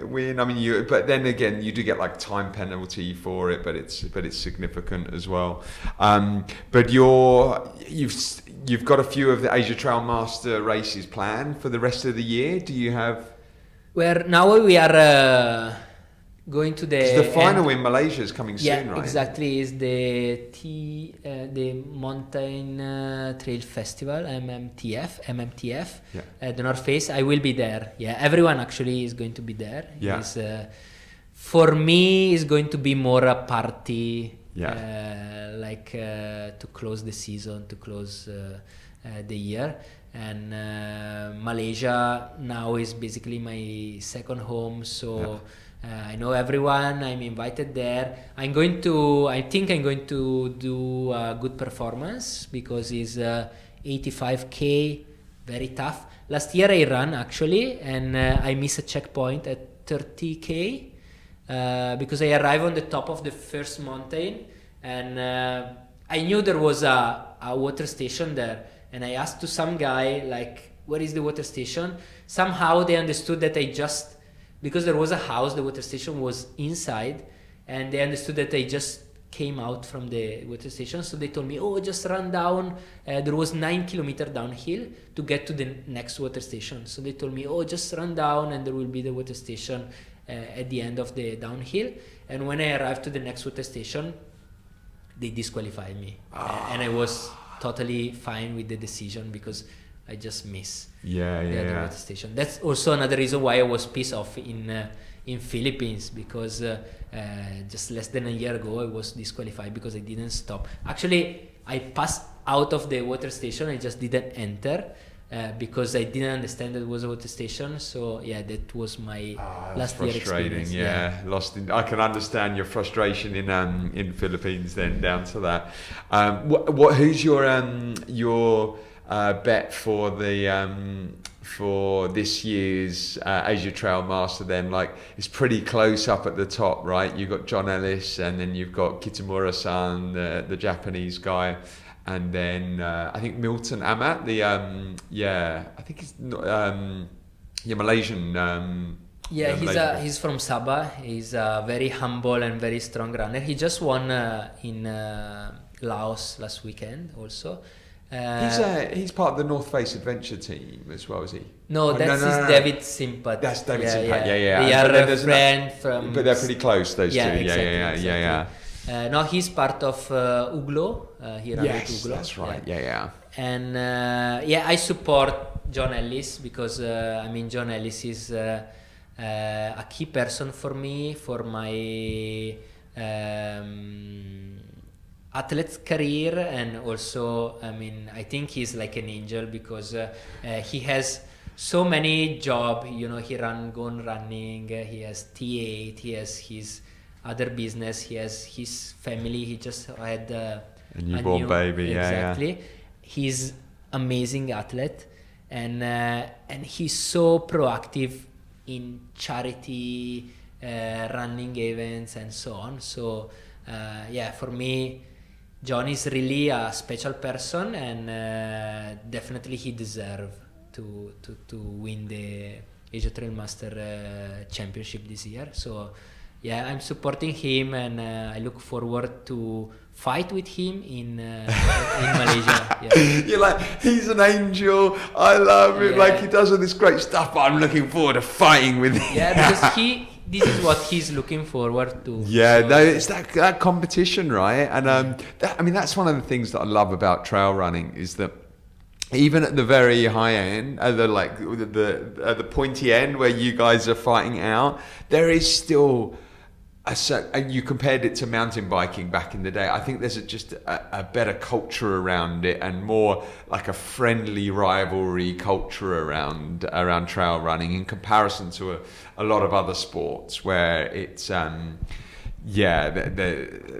S3: win. I mean, but then again, you do get like time penalty for it, but it's significant as well. But you've got a few of the Asia Trail Master races planned for the rest of the year. Do you have?
S4: Where now we are going to the
S3: final in Malaysia is coming soon, right?
S4: Yeah, exactly. Is the Mountain Trail Festival, MMTF, the North Face. I will be there. Yeah, everyone actually is going to be there.
S3: Yeah.
S4: For me, it's going to be more a party, to close the season, to close the year. And Malaysia now is basically my second home, so. I know everyone. I'm invited there. I think I'm going to do a good performance because it's 85k, very tough. Last year I ran actually, and I missed a checkpoint at 30k because I arrived on the top of the first mountain, and I knew there was a water station there, and I asked to some guy like, where is the water station? Somehow they understood that because there was a house, the water station was inside, and they understood that I just came out from the water station. So they told me, just run down. There was 9 kilometers downhill to get to the next water station. So they told me, just run down and there will be the water station at the end of the downhill. And when I arrived to the next water station, they disqualified me. And I was totally fine with the decision because I just miss the other water station. That's also another reason why I was pissed off in Philippines, because just less than a year ago I was disqualified because I didn't stop. Actually, I passed out of the water station. I just didn't enter because I didn't understand that it was a water station. So that was my last year experience.
S3: I can understand your frustration in Philippines then down to that. Who's your bet for for this year's Asia Trail Master. Then, like, it's pretty close up at the top, right? You've got John Ellis, and then you've got Kitamura-san, the Japanese guy, and then I think Milton Amat, I think he's Malaysian.
S4: He's from Sabah. He's a very humble and very strong runner. He just won in Laos last weekend also.
S3: He's part of the North Face Adventure team as well, is he?
S4: No, that's David Simpat.
S3: That's David Simpat. Yeah.
S4: They are a friend from.
S3: But they're pretty close, those two.
S4: Exactly.
S3: Yeah.
S4: No, he's part of Uglo. He runs at Uglo.
S3: That's right. Yeah.
S4: And I support John Ellis because John Ellis is a key person for me for my athlete's career, and also I think he's like an angel because he has so many jobs. He gone running, he has T8, he has his other business, he has his family, he just had a
S3: newborn baby.
S4: Exactly. He's amazing athlete, and he's so proactive in charity running events and so on. So for me, John is really a special person, and definitely he deserves to win the Asia Trail Master Championship this year. So I'm supporting him, and I look forward to fight with him in Malaysia.
S3: You're like, he's an angel, I love him, like he does all this great stuff, but I'm looking forward to fighting with him.
S4: Because this is what he's looking forward to.
S3: It's that competition, right? And that's one of the things that I love about trail running, is that even at the very high end, at the pointy end where you guys are fighting out, there is still and you compared it to mountain biking back in the day. I think there's just a better culture around it, and more like a friendly rivalry culture around trail running in comparison to a lot of other sports where it's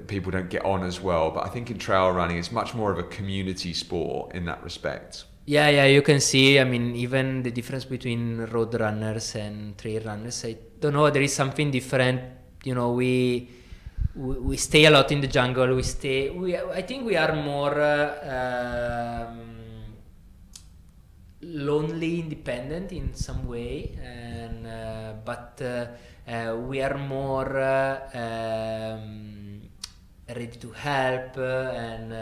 S3: people don't get on as well. But I think in trail running, it's much more of a community sport in that respect.
S4: You can see, even the difference between road runners and trail runners. I don't know, there is something different. We stay a lot in the jungle. I think we are more lonely, independent in some way, and but we are more ready to help, and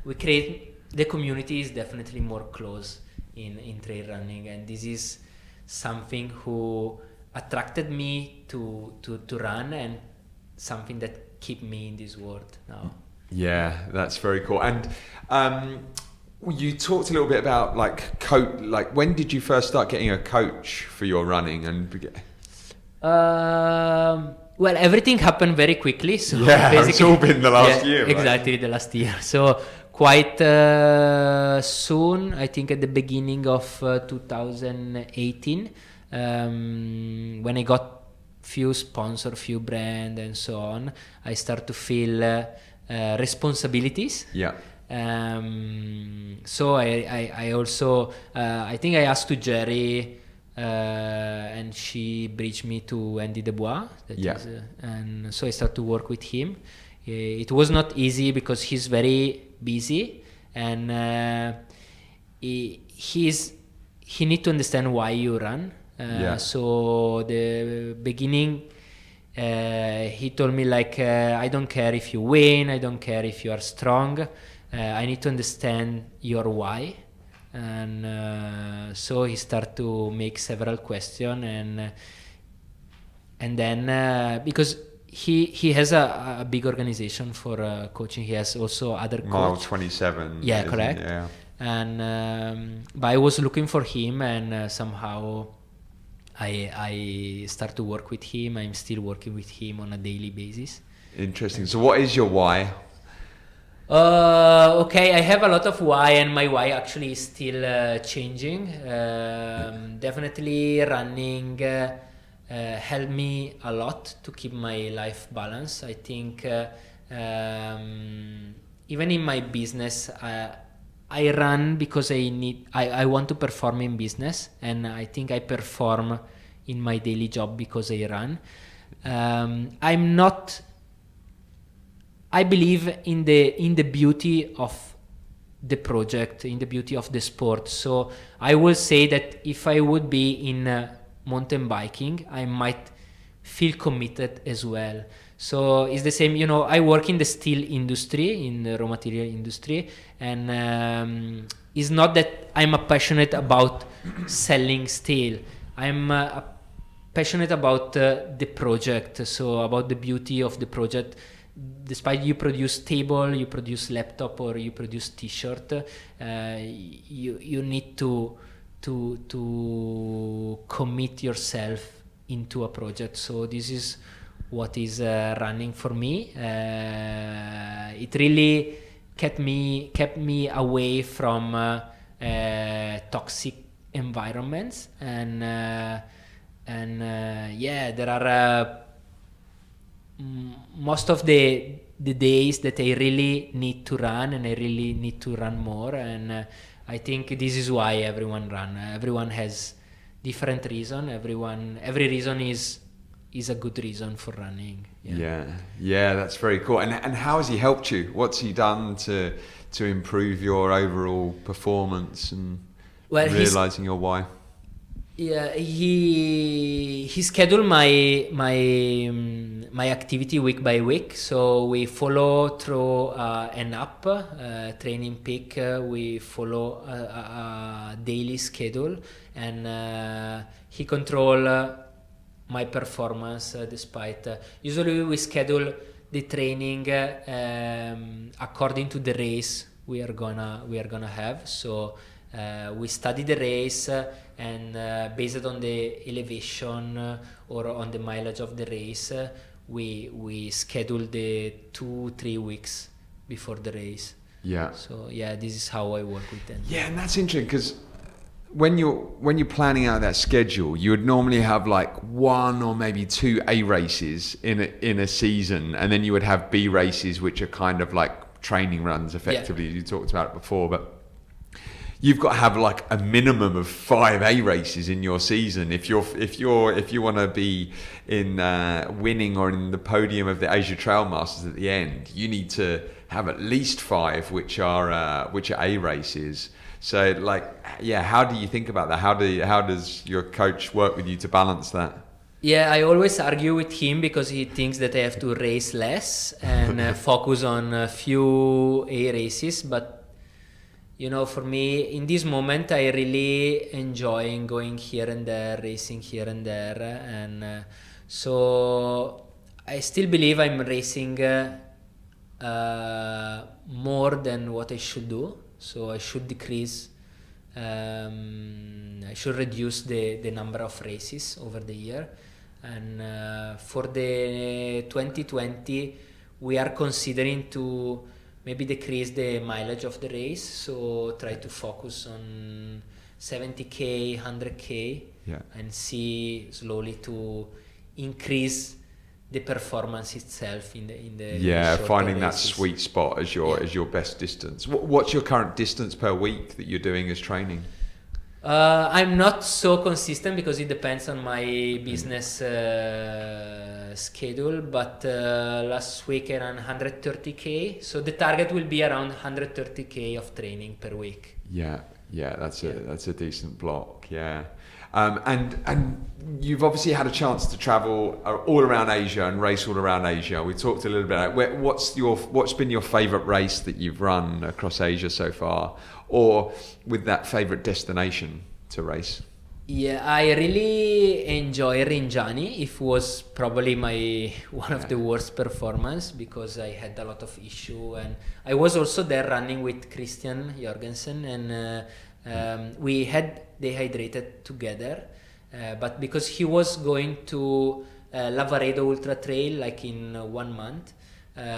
S4: we create. The community is definitely more close in trail running, and this is something who attracted me to run, and something that keep me in this world now. Yeah,
S3: that's very cool. And you talked a little bit about when did you first start getting a coach for your running? And
S4: well, everything happened very quickly. So
S3: it's all been the last year. Right?
S4: Exactly, the last year. So quite soon, I think at the beginning of 2018. When I got few sponsor, few brand and so on, I start to feel responsibilities. So I also I think I asked to Jerry, and she bridged me to Andy Debois. And so I started to work with him. It was not easy because he's very busy, and he need to understand why you run. So the beginning, he told me I don't care if you win, I don't care if you are strong, I need to understand your why. And so he started to make several questions, and then because he has a big organization for coaching, he has also other coach.
S3: Mile 27.
S4: Yeah, correct. Yeah. And but I was looking for him, and somehow I start to work with him. I'm still working with him on a daily basis. Interesting.
S3: So what is your why?
S4: Okay, I have a lot of why, and my why actually is still changing. Definitely running helped me a lot to keep my life balance. I think even in my business, I run because I want to perform in business, and I think I perform in my daily job because I run. I believe in the beauty of the project, in the beauty of the sport. So I will say that if I would be in mountain biking, I might feel committed as well. So it's the same, I work in the steel industry, in the raw material industry, and it's not that I'm passionate about selling steel. I'm passionate about the project, so about the beauty of the project. Despite you produce table, you produce laptop, or you produce t-shirt, you need to commit yourself into a project. So this is what is running for me. It really kept me away from toxic environments, and there are most of the days that I really need to run, and I really need to run more, and I think this is why everyone run. Everyone has different reason. Every reason is a good reason for running.
S3: Yeah, that's very cool. And how has he helped you? What's he done to improve your overall performance and realizing your why?
S4: Yeah, he scheduled my activity week by week. So we follow through an app, Training Peak. We follow a daily schedule, and he control my performance despite. Usually we schedule the training according to the race we are gonna have. So we study the race, and based on the elevation or on the mileage of the race, we schedule the 2-3 weeks before the race.
S3: Yeah.
S4: So this is how I work with them.
S3: Yeah, and that's interesting because when you're planning out that schedule, you would normally have like 1 or maybe 2 A races in a season, and then you would have B races, which are kind of like training runs effectively. You talked about it before, but you've got to have like a minimum of 5 A races in your season if you want to be in winning or in the podium of the Asia Trail Masters at the end. You need to have at least 5 which are A races. So how do you think about that? How does your coach work with you to balance that?
S4: Yeah, I always argue with him because he thinks that I have to race less and focus on a few A races, but for me, in this moment, I really enjoy going here and there, racing here and there. And so I still believe I'm racing more than what I should do. So I should decrease, I should reduce the number of races over the year. And for the 2020, we are considering to maybe decrease the mileage of the race, so try to focus on 70k, 100k, and see slowly to increase the performance itself in the
S3: finding that
S4: races.
S3: sweet spot as your best distance. What's your current distance per week that you're doing as training?
S4: I'm not so consistent because it depends on my business schedule, but last week I ran 130k, so the target will be around 130k of training per week. That's a decent block. And you've obviously had a chance to travel all around Asia and race all around Asia. We talked a little bit about what's been your favorite race that you've run across Asia so far, or with that favorite destination to race? I really enjoy Rinjani. It was probably one of the worst performance because I had a lot of issue, and I was also there running with Christian Jorgensen, and we had dehydrated together, but because he was going to Lavaredo Ultra Trail like in 1 month,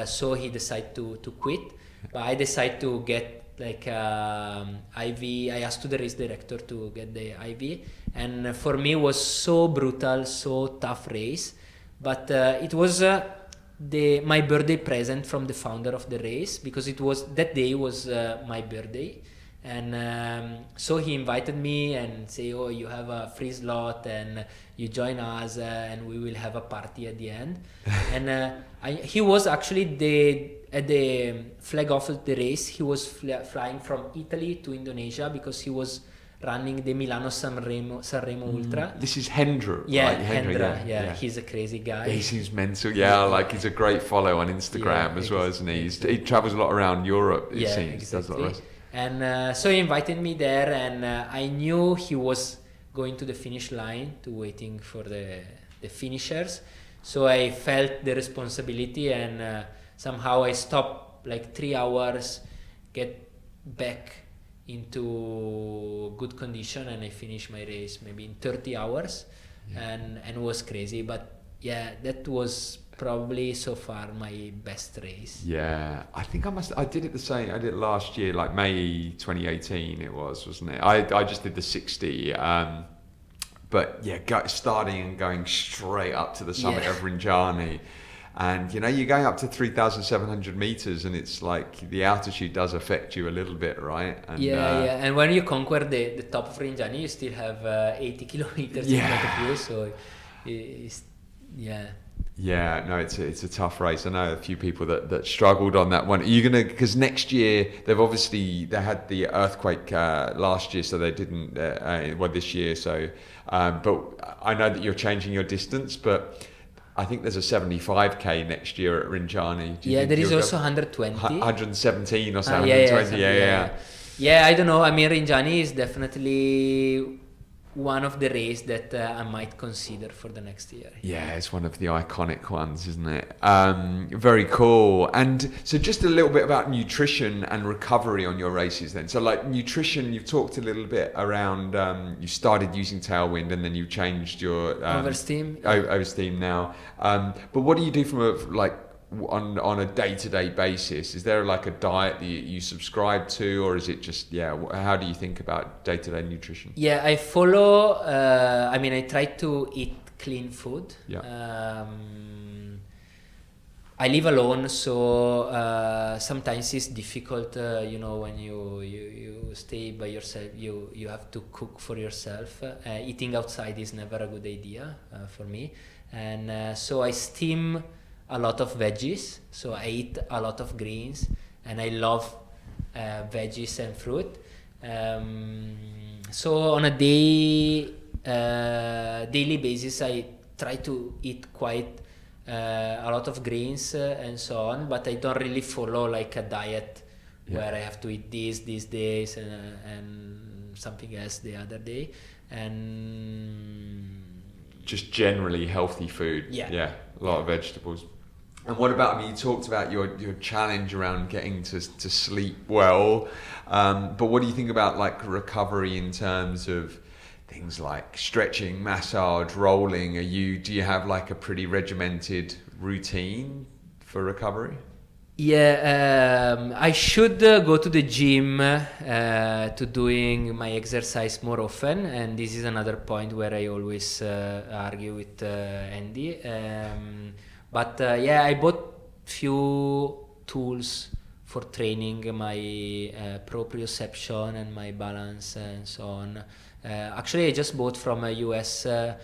S4: so he decided to quit. But I decided to get like IV. I asked to the race director to get the IV, and for me it was so brutal, so tough race. But it was my birthday present from the founder of the race, because that day was my birthday, And so he invited me and say, oh, you have a free slot and you join us and we will have a party at the end. And he was actually at the flag off of the race. He was flying from Italy to Indonesia because he was running the Milano Sanremo Ultra.
S3: This is Hendra.
S4: Yeah,
S3: right?
S4: Hendra. Yeah, he's a crazy guy.
S3: He seems mental. Yeah, like he's a great follow on Instagram as well, isn't he? He travels a lot around Europe. It seems.
S4: Exactly.
S3: Does a lot of races.
S4: And so he invited me there, and I knew he was going to the finish line to waiting for the finishers. So I felt the responsibility, and somehow I stopped like 3 hours, get back into good condition, and I finished my race maybe in 30 hours. And it was crazy. But yeah, that was probably so far my best race.
S3: Yeah, I think I did it the same. I did it last year, like May 2018 it was, wasn't it? I just did the 60. But yeah, starting and going straight up to the summit of Rinjani. And you know, you're going up to 3,700 meters, and it's like the altitude does affect you a little bit, right? And,
S4: and when you conquer the top of Rinjani, you still have 80 kilometers in front of you, so
S3: Yeah, no, it's a tough race. I know a few people that struggled on that one. Are you gonna, because next year they had the earthquake last year, so they didn't. This year, so but I know that you're changing your distance, but I think there's a 75k next year at Rinjani.
S4: There is also 120,
S3: 117 or so.
S4: 120. Yeah, I don't know. I mean, Rinjani is definitely one of the races that I might consider for the next year.
S3: Yeah, it's one of the iconic ones, isn't it? Very cool. And so just a little bit about nutrition and recovery on your races then. So like nutrition, you've talked a little bit around, you started using Tailwind and then you changed your...
S4: Oversteam.
S3: Oversteam now. But what do you do from on a day-to-day basis? Is there like a diet that you subscribe to, or is it just how do you think about day-to-day nutrition?
S4: I follow I try to eat clean food. I live alone, so sometimes it's difficult, when you stay by yourself, you have to cook for yourself. Eating outside is never a good idea for me, and so I steam a lot of veggies, so I eat a lot of greens, and I love veggies and fruit. So on a daily basis, I try to eat quite a lot of greens and so on, but I don't really follow like a diet where I have to eat these days and something else the other day, and
S3: just generally healthy food. A lot of vegetables. And what about, you talked about your challenge around getting to sleep well, but what do you think about like recovery in terms of things like stretching, massage, rolling? Do you have like a pretty regimented routine for recovery?
S4: I should go to the gym to doing my exercise more often, and this is another point where I always argue with Andy. But I bought few tools for training my proprioception and my balance and so on. Actually, I just bought from a US a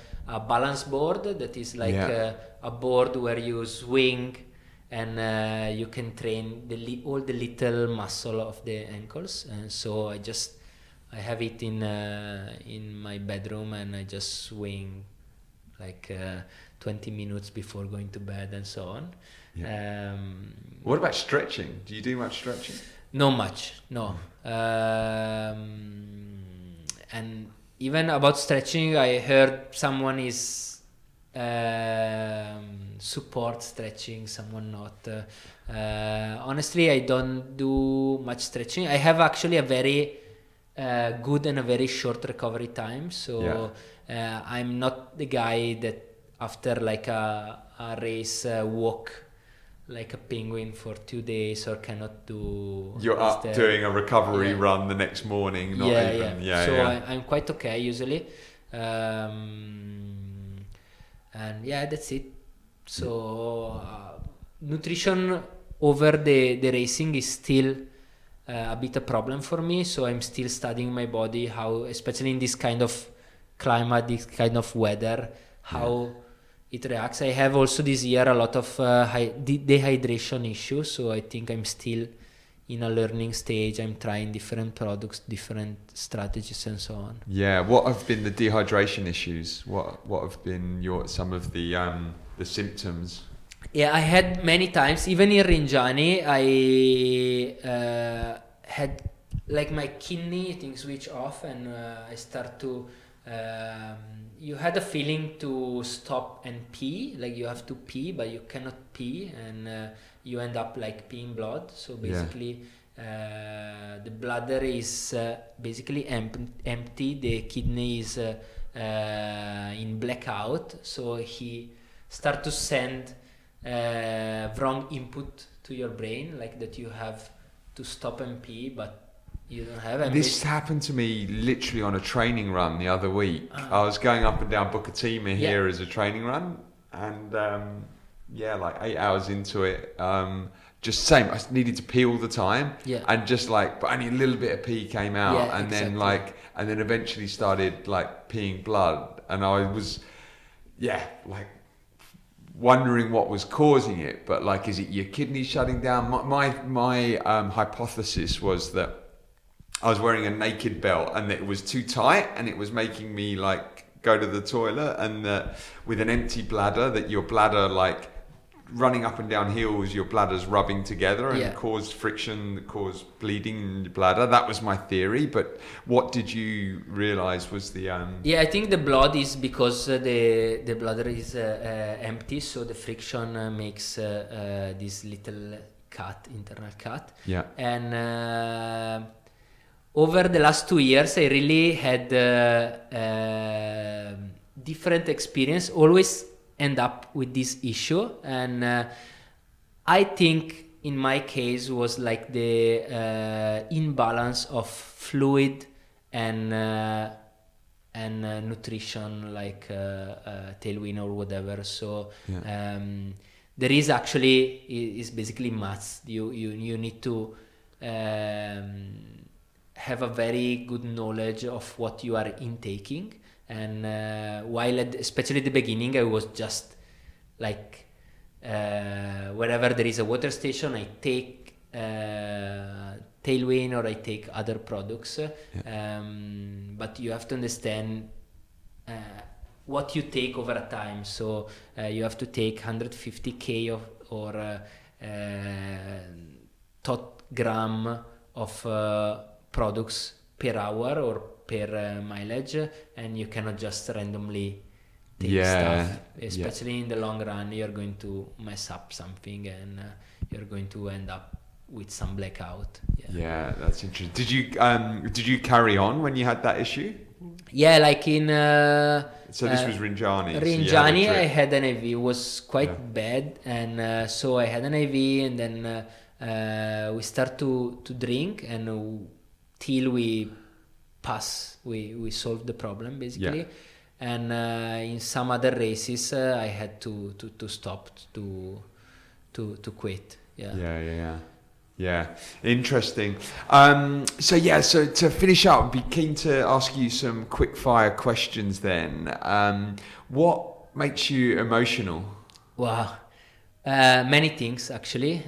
S4: balance board that is like a board where you swing and you can train all the little muscle of the ankles. And so I have it in my bedroom, and I just swing like 20 minutes before going to bed and so on.
S3: What about stretching? Do you do much stretching?
S4: Not much, no. And even about stretching, I heard someone is support stretching, someone not. Honestly, I don't do much stretching. I have actually a very good and a very short recovery time, so I'm not the guy that after like a race walk like a penguin for 2 days or cannot do.
S3: You're up doing a recovery run the next morning, not even.
S4: I'm quite okay usually, and that's it. So nutrition over the racing is still a bit a problem for me. So I'm still studying my body, how, especially in this kind of climate, this kind of weather, how it reacts. I have also this year a lot of dehydration issues, so I think I'm still in a learning stage. I'm trying different products, different strategies, and so on.
S3: Yeah, what have been the dehydration issues? What have been some of the symptoms?
S4: Yeah, I had many times, even in Rinjani, I had like my kidney thing switch off, and I start to you had a feeling to stop and pee, like you have to pee but you cannot pee, and you end up like peeing blood. So basically the bladder is basically empty, the kidney is in blackout, so he start to send wrong input to your brain, like that you have to stop and pee but you don't have. And
S3: this happened to me literally on a training run the other week. I was going up and down Bukatima here as a training run, and like 8 hours into it, just same. I needed to pee all the time, and just like, but only a little bit of pee came out, and then eventually started like peeing blood, and I was, like wondering what was causing it. But like, is it your kidneys shutting down? My hypothesis was that I was wearing a naked belt and it was too tight and it was making me like go to the toilet, and with an empty bladder, that your bladder, like running up and down hills, your bladder's rubbing together and caused friction, caused bleeding in your bladder. That was my theory. But what did you realize was the
S4: I think the blood is because the bladder is empty, so the friction makes this little cut, internal cut. And over the last 2 years, I really had different experience, always end up with this issue. And I think in my case was like the imbalance of fluid and nutrition, like tailwind or whatever. So there is actually, is basically maths. You need to have a very good knowledge of what you are intaking. And while especially at the beginning, I was just like wherever there is a water station, I take tailwind or I take other products. But you have to understand what you take over a time. So you have to take 150k or tot gram of products per hour or per mileage, and you cannot just randomly take stuff, especially in the long run. You're going to mess up something, and you're going to end up with some blackout.
S3: That's interesting. Did you carry on when you had that issue?
S4: Like in
S3: so this was Rinjani.
S4: I had an IV. It was quite bad, and so I had an IV, and then we start to drink, and till we solved the problem basically. And in some other races I had to stop, to quit.
S3: Interesting. So to finish up, I'd be keen to ask you some quick fire questions then. What makes you emotional?
S4: Wow. Many things actually.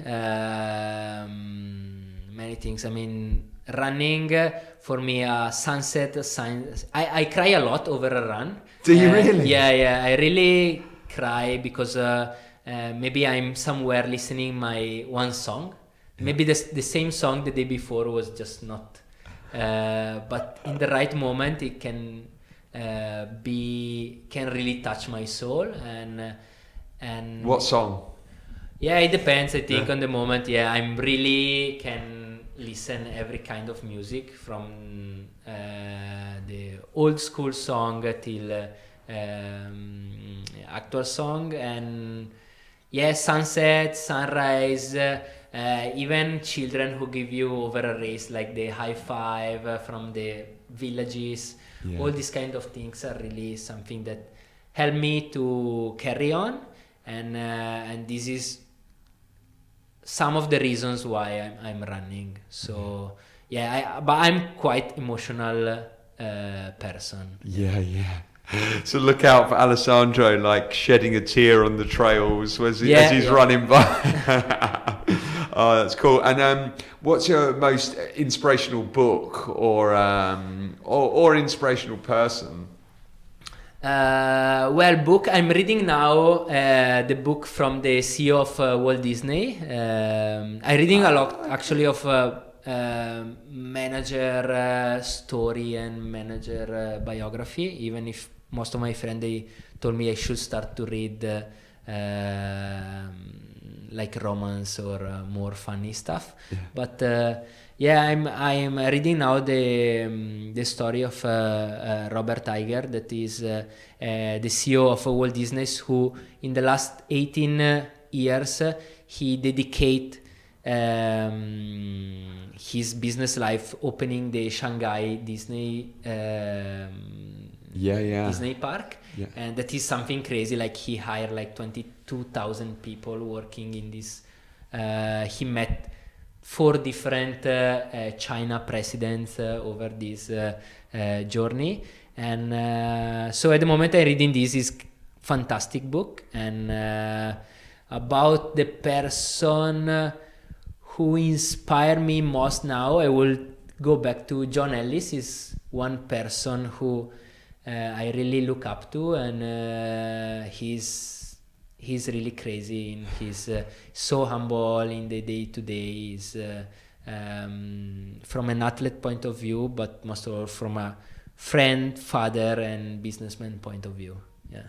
S4: Many things. I mean, running for me, sunset. I cry a lot over a run.
S3: Do you really?
S4: Yeah. I really cry because maybe I'm somewhere listening my one song. Maybe the same song the day before was just not. But in the right moment, it can really touch my soul. And
S3: what song?
S4: Yeah, it depends. I think on the moment. I'm really can listen every kind of music, from the old school song till actual song, and sunset, sunrise, even children who give you over a race, like the high five from the villages. All these kind of things are really something that help me to carry on, and this is some of the reasons why I'm running. So but I'm quite emotional person.
S3: Yeah. So look out for Alessandro like shedding a tear on the trails as he's running by. Oh, that's cool. And what's your most inspirational book or inspirational person?
S4: Book. I'm reading now the book from the CEO of Walt Disney. I'm reading a lot actually of manager story and manager biography, even if most of my friends they told me I should start to read like romance or more funny stuff. But I'm reading now the story of Robert Iger, that is the CEO of Walt Disney, who in the last 18 years he dedicate his business life opening the Shanghai Disney Disney park, and that is something crazy. Like he hired like 22,000 people working in this. He met 4 different China presidents over this journey, and so at the moment I'm reading this is fantastic book, and about the person who inspired me most now, I will go back to John Ellis. Is one person who I really look up to, and he's really crazy. He's so humble in the day-to-day. Is from an athlete point of view, but most of all from a friend, father, and businessman point of view.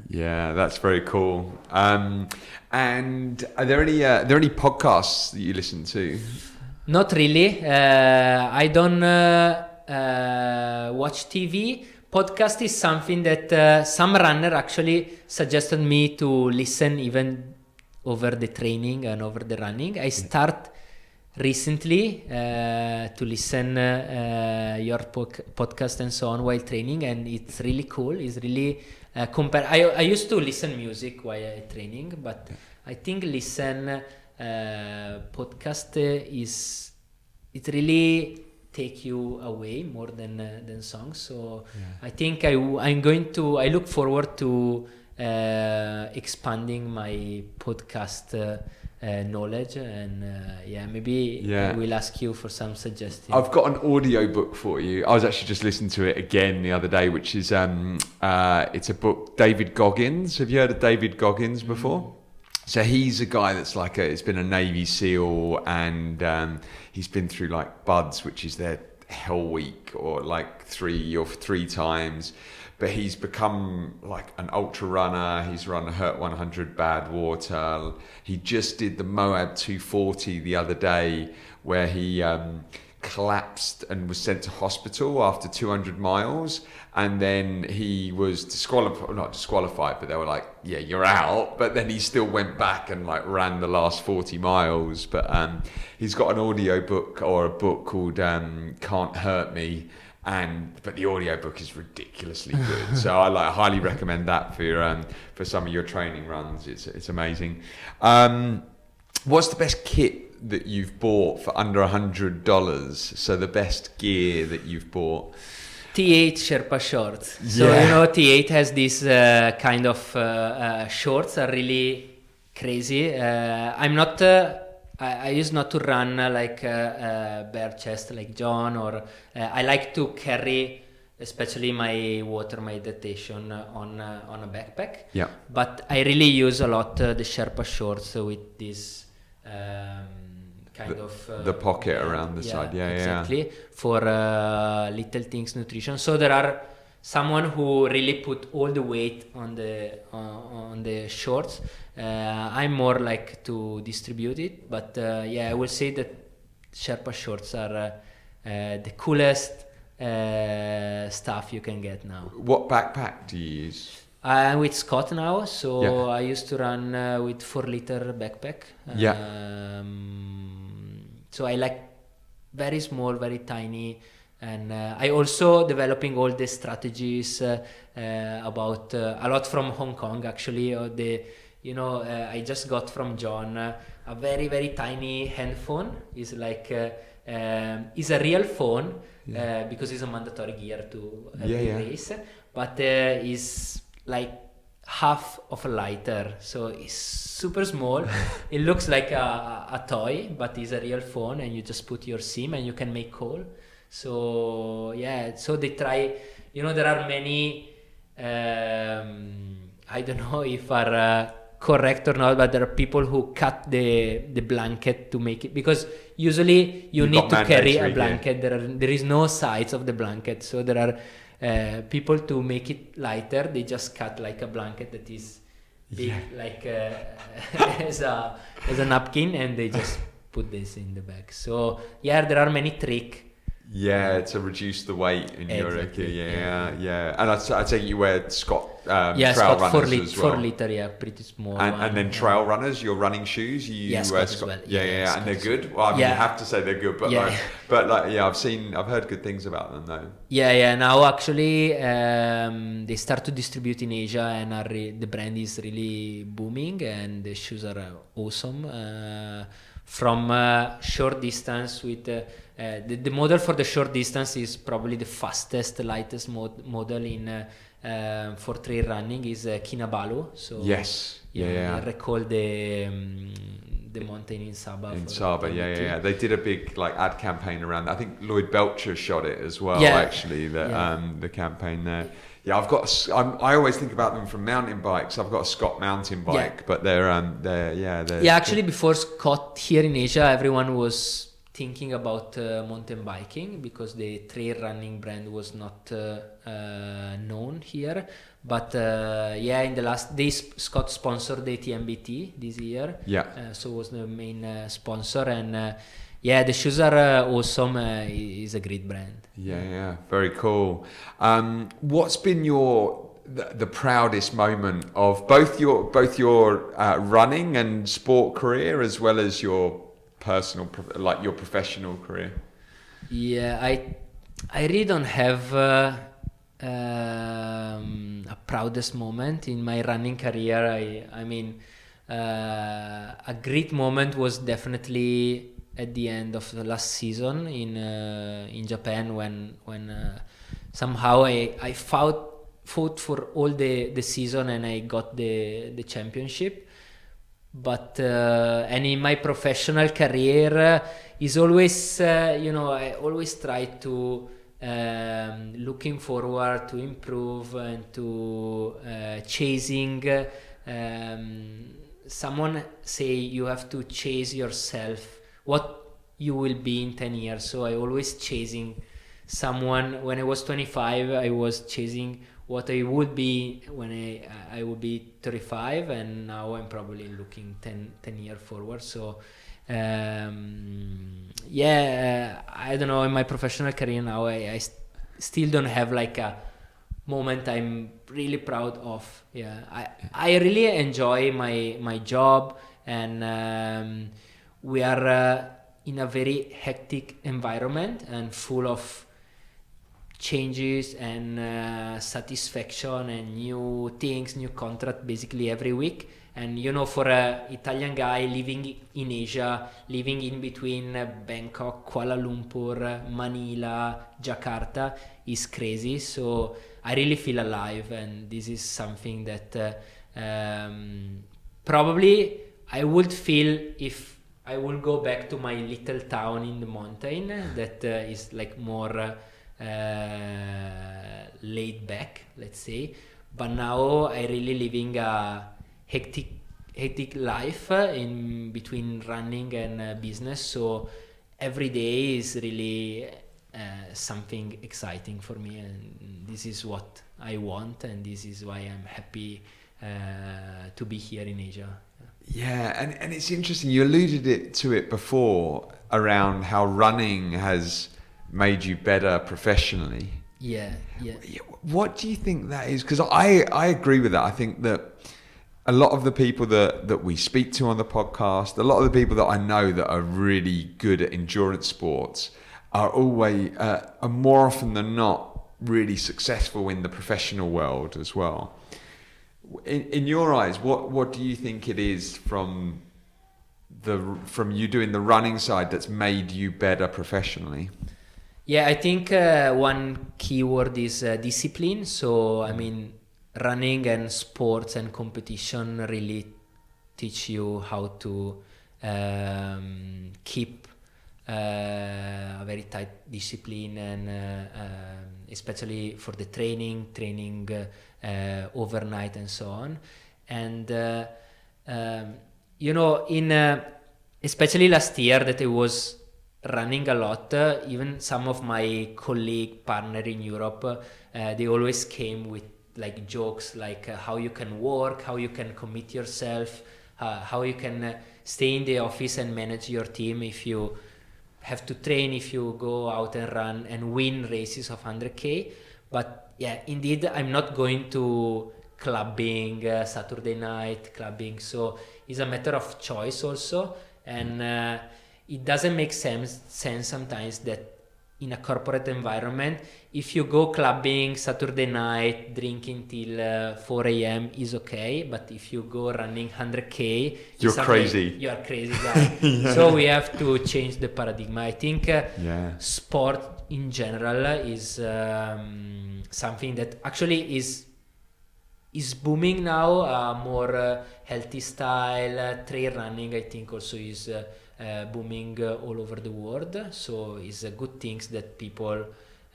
S3: Yeah, that's very cool. And are there any podcasts that you listen to?
S4: Not really. I don't watch TV. Podcast is something that some runner actually suggested me to listen even over the training and over the running. I start recently to listen your podcast and so on while training, and it's really cool. It's really I used to listen music while training, but I think listen podcast it really take you away more than songs. So I think I look forward to expanding my podcast knowledge, and maybe I will ask you for some suggestions.
S3: I've got an audio book for you. I was actually just listening to it again the other day, which is it's a book, David Goggins. Have you heard of David Goggins before? So he's a guy that's like he's been a Navy SEAL, and he's been through like BUDS, which is their hell week, or like three times. But he's become like an ultra runner. He's run Hurt 100 Badwater. He just did the Moab 240 the other day, where he collapsed and was sent to hospital after 200 miles. And then he was not disqualified, but they were like, yeah, you're out. But then he still went back and like ran the last 40 miles. But he's got an audio book or a book called Can't Hurt Me. But the audiobook is ridiculously good, so I highly recommend that for some of your training runs. It's amazing. What's the best kit that you've bought for under $100? So the best gear that you've bought.
S4: T8 Sherpa shorts. So T8 has this kind of shorts are really crazy. I'm not. I used not to run like bare chest like John, or I like to carry especially my water, my hydration on a backpack. Yeah. But I really use a lot the Sherpa shorts with this kind of
S3: the pocket around the side. Yeah,
S4: exactly. For little things nutrition. So there are someone who really put all the weight on the shorts. I'm more like to distribute it, but I will say that Sherpa shorts are the coolest stuff you can get now.
S3: What backpack do you use?
S4: I'm with Scott now, so I used to run with 4-liter backpack. So I like very small, very tiny. And I also developing all the strategies about a lot from Hong Kong, actually, or the I just got from John a very, very tiny handphone. It's like it's a real phone because it's a mandatory gear to every race, but it's like half of a lighter, so it's super small. It looks like a toy, but it's a real phone, and you just put your SIM and you can make call. So so they try, there are many I don't know if are correct or not, but there are people who cut the blanket to make it, because usually you need to carry a blanket. There is no size of the blanket, so there are people to make it lighter. They just cut like a blanket that is big, like as a napkin, and they just put this in the bag. So there are many tricks.
S3: To reduce the weight in your gear. And I take you wear Scott trail
S4: Scott
S3: runners as well.
S4: 4 liter, pretty small.
S3: And then trail runners, your running shoes, you wear Scott.
S4: Well.
S3: And they're good. Well, I mean, you have to say they're good, but I've heard good things about them though.
S4: Now actually, they start to distribute in Asia, and the brand is really booming, and the shoes are awesome. From short distance with the model for the short distance is probably the fastest, lightest model in for trail running is Kinabalu. So I recall the mountain in Sabah.
S3: They did a big ad campaign around that. I think Lloyd Belcher shot it as well. Actually, the campaign there. I always think about them from mountain bikes. I've got a Scott mountain bike, but they're
S4: actually before Scott here in Asia, everyone was thinking about mountain biking because the trail running brand was not known here. But in the last days, Scott sponsored the TMBT this year. So was the main sponsor, and the shoes are awesome. It's a great brand.
S3: Very cool. What's been the proudest moment of both your running and sport career, as well as your personal, like your professional career?
S4: I really don't have a proudest moment in my running career. I mean, a great moment was definitely at the end of the last season in Japan, when somehow I fought for all the season, and I got the championship. But and in my professional career is always I always try to looking forward to improve and to chasing. Someone say you have to chase yourself, what you will be in 10 years. So I always chasing someone. When I was 25, I was chasing what I would be when I would be 35, and now I'm probably looking 10 years forward. So I don't know, in my professional career now, I still don't have like a moment I'm really proud of. I really enjoy my job, and we are in a very hectic environment and full of changes and satisfaction and new things, new contract basically every week. And for a Italian guy living in Asia, living in between Bangkok, Kuala Lumpur, Manila, Jakarta is crazy. So I really feel alive, and this is something that probably I would feel if I will go back to my little town in the mountain that is like more laid back, let's say. But now I really living a hectic life in between running and business. So every day is really something exciting for me, and this is what I want, and this is why I'm happy to be here in Asia.
S3: And it's interesting, you alluded to it before around how running has made you better professionally. What do you think that is? Because I agree with that. I think that a lot of the people that we speak to on the podcast, a lot of the people that I know that are really good at endurance sports are always are more often than not really successful in the professional world as well. In your eyes, what do you think it is from you doing the running side that's made you better professionally?
S4: Yeah, I think one key word is discipline. So, I mean, running and sports and competition really teach you how to keep a very tight discipline, and especially for the training overnight and so on. And especially last year that I was running a lot, even some of my colleague partner in Europe, they always came with like jokes like how you can work, how you can commit yourself, how you can stay in the office and manage your team if you have to train, if you go out and run and win races of 100k. But yeah, indeed, I'm not going to clubbing, Saturday night clubbing. So it's a matter of choice also. And it doesn't make sense sometimes that in a corporate environment, if you go clubbing Saturday night, drinking till 4 a.m. is okay. But if you go running 100k,
S3: you're crazy.
S4: You are crazy guy. Yeah. So we have to change the paradigm. I think sport in general is something that actually is booming now. More healthy style, trail running, I think also is booming all over the world. So it's a good things that people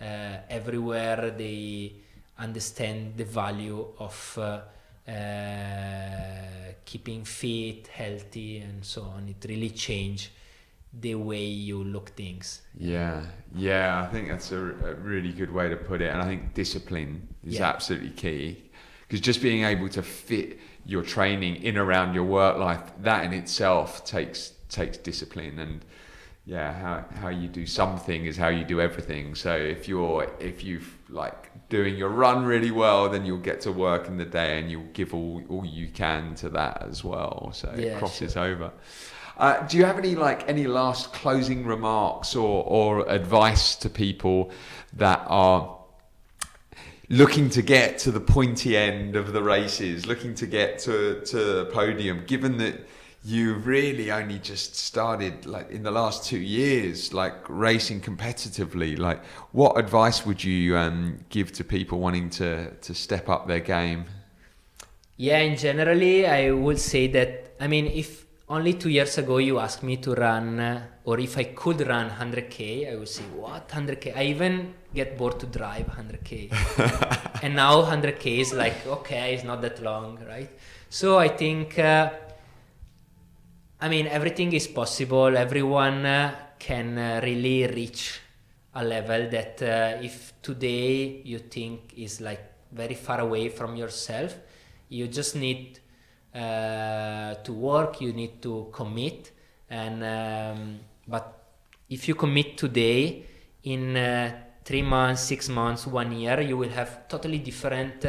S4: everywhere they understand the value of keeping fit, healthy, and so on. It really changed the way you look things.
S3: Yeah, I think that's a really good way to put it. And I think discipline is absolutely key, because just being able to fit your training in around your work life, that in itself takes discipline. And how you do something is how you do everything. So if you've like doing your run really well, then you'll get to work in the day and you'll give all you can to that as well. So it crosses over. Do you have any last closing remarks or advice to people that are looking to get to the pointy end of the races, looking to get to the podium, given that you've really only just started like in the last 2 years, like racing competitively? Like, what advice would you give to people wanting to step up their game?
S4: Yeah, in generally, I would say that, I mean, if only 2 years ago you asked me to run, or if I could run 100k, I would say, what, 100k? I even get bored to drive 100k. And now 100k is like, okay, it's not that long, right? So I think, everything is possible. Everyone can really reach a level that if today you think is like very far away from yourself, you just need to work, you need to commit. And but if you commit today, in 3 months, 6 months, 1 year, you will have totally different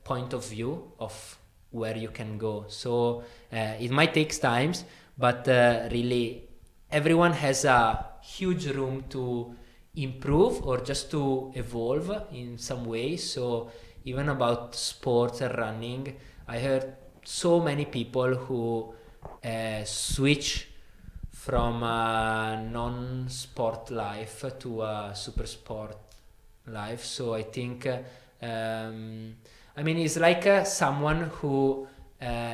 S4: point of view of where you can go. So it might take times, but really everyone has a huge room to improve or just to evolve in some way. So even about sports and running, I heard so many people who switch from a non-sport life to a super sport life. So I think it's like someone who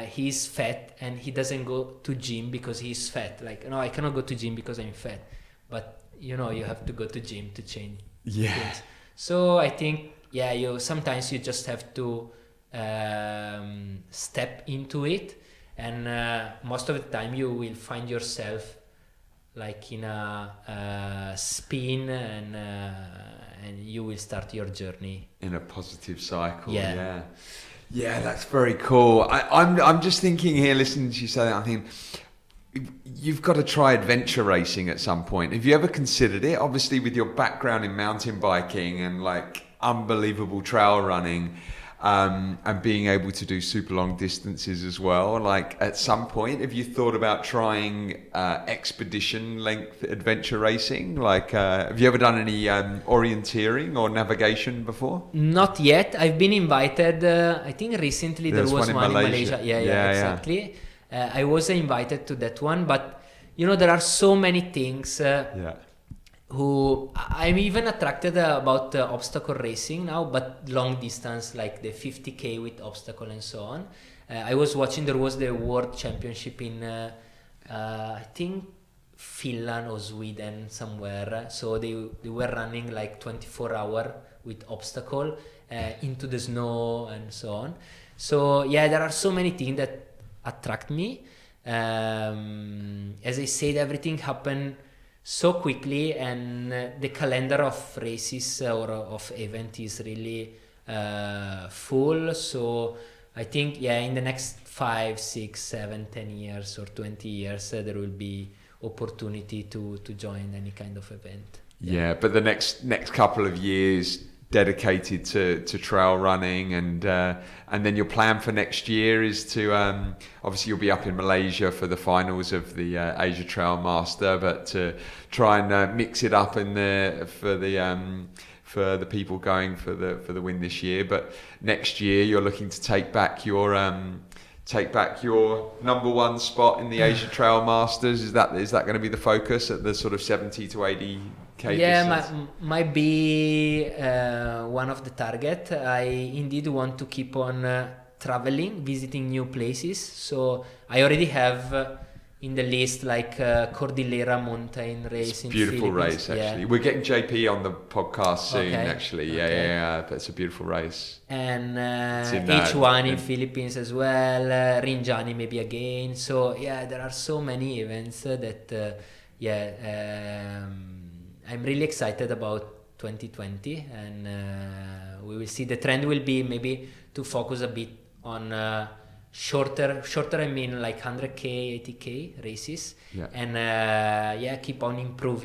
S4: he's fat and he doesn't go to gym because he's fat. Like, no, I cannot go to gym because I'm fat. But you have to go to gym to change things. So I think sometimes you just have to step into it, and most of the time you will find yourself like in a spin, and you will start your journey
S3: in a positive cycle. Yeah, that's very cool. I'm just thinking here, listening to you say that, I think you've got to try adventure racing at some point. Have you ever considered it? Obviously with your background in mountain biking and like unbelievable trail running, and being able to do super long distances as well. Like at some point, have you thought about trying expedition length adventure racing? Like, have you ever done any orienteering or navigation before?
S4: Not yet. I've been invited. I think recently there was one in Malaysia. Yeah, exactly. I was invited to that one, but there are so many things. Who I'm even attracted about obstacle racing now, but long distance, like the 50k with obstacle and so on. I was watching, there was the world championship in I think Finland or Sweden somewhere, so they were running like 24-hour with obstacle into the snow and so on. So yeah, there are so many things that attract me. As I said, everything happened so quickly, and the calendar of races or of event is really full. So I think in the next 5, 6, 7, 10 years or 20 years there will be opportunity to join any kind of event.
S3: Yeah, but the next couple of years dedicated to trail running, and then your plan for next year is to obviously you'll be up in Malaysia for the finals of the Asia Trail Master, but to try and mix it up for the people going for the win this year. But next year you're looking to take back your number one spot in the Asia Trail Masters. Is that going to be the focus at the sort of 70 to 80?
S4: Might be one of the target. I indeed want to keep on traveling, visiting new places. So I already have in the list like Cordillera mountain race.
S3: It's a
S4: in
S3: beautiful
S4: Philippines.
S3: race, actually. We're getting JP on the podcast soon,
S4: Okay.
S3: actually.
S4: Okay.
S3: Yeah. That's a beautiful race.
S4: And
S3: in
S4: H1 in Philippines as well. Rinjani maybe again. So yeah, there are so many events that I'm really excited about 2020, and we will see. The trend will be maybe to focus a bit on shorter I mean like 100k 80k races, and keep on improve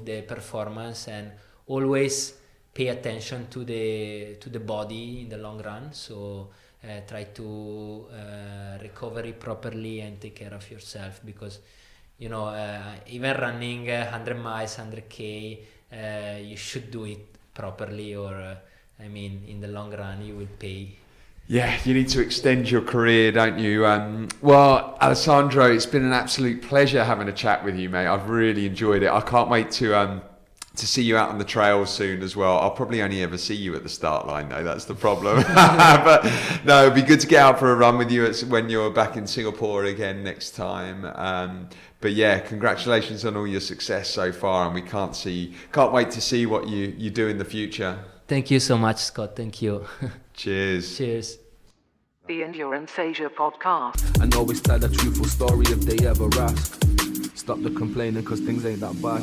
S4: the performance, and always pay attention to the body in the long run. So try to recover properly and take care of yourself, because even running 100 miles, 100k, you should do it properly, or in the long run you will pay.
S3: Yeah, you need to extend your career, don't you? Well, Alessandro, it's been an absolute pleasure having a chat with you, mate. I've really enjoyed it. I can't wait to see you out on the trails soon as well. I'll probably only ever see you at the start line, though. That's the problem. But no, it'd be good to get out for a run with you when you're back in Singapore again next time. But yeah, congratulations on all your success so far, and we can't wait to see what you do in the future.
S4: Thank you so much, Scott. Thank you.
S3: Cheers.
S4: Cheers.
S1: The Endurance Asia podcast.
S2: I always tell a truthful story if they ever ask. Stop the complaining, cause things ain't that bad.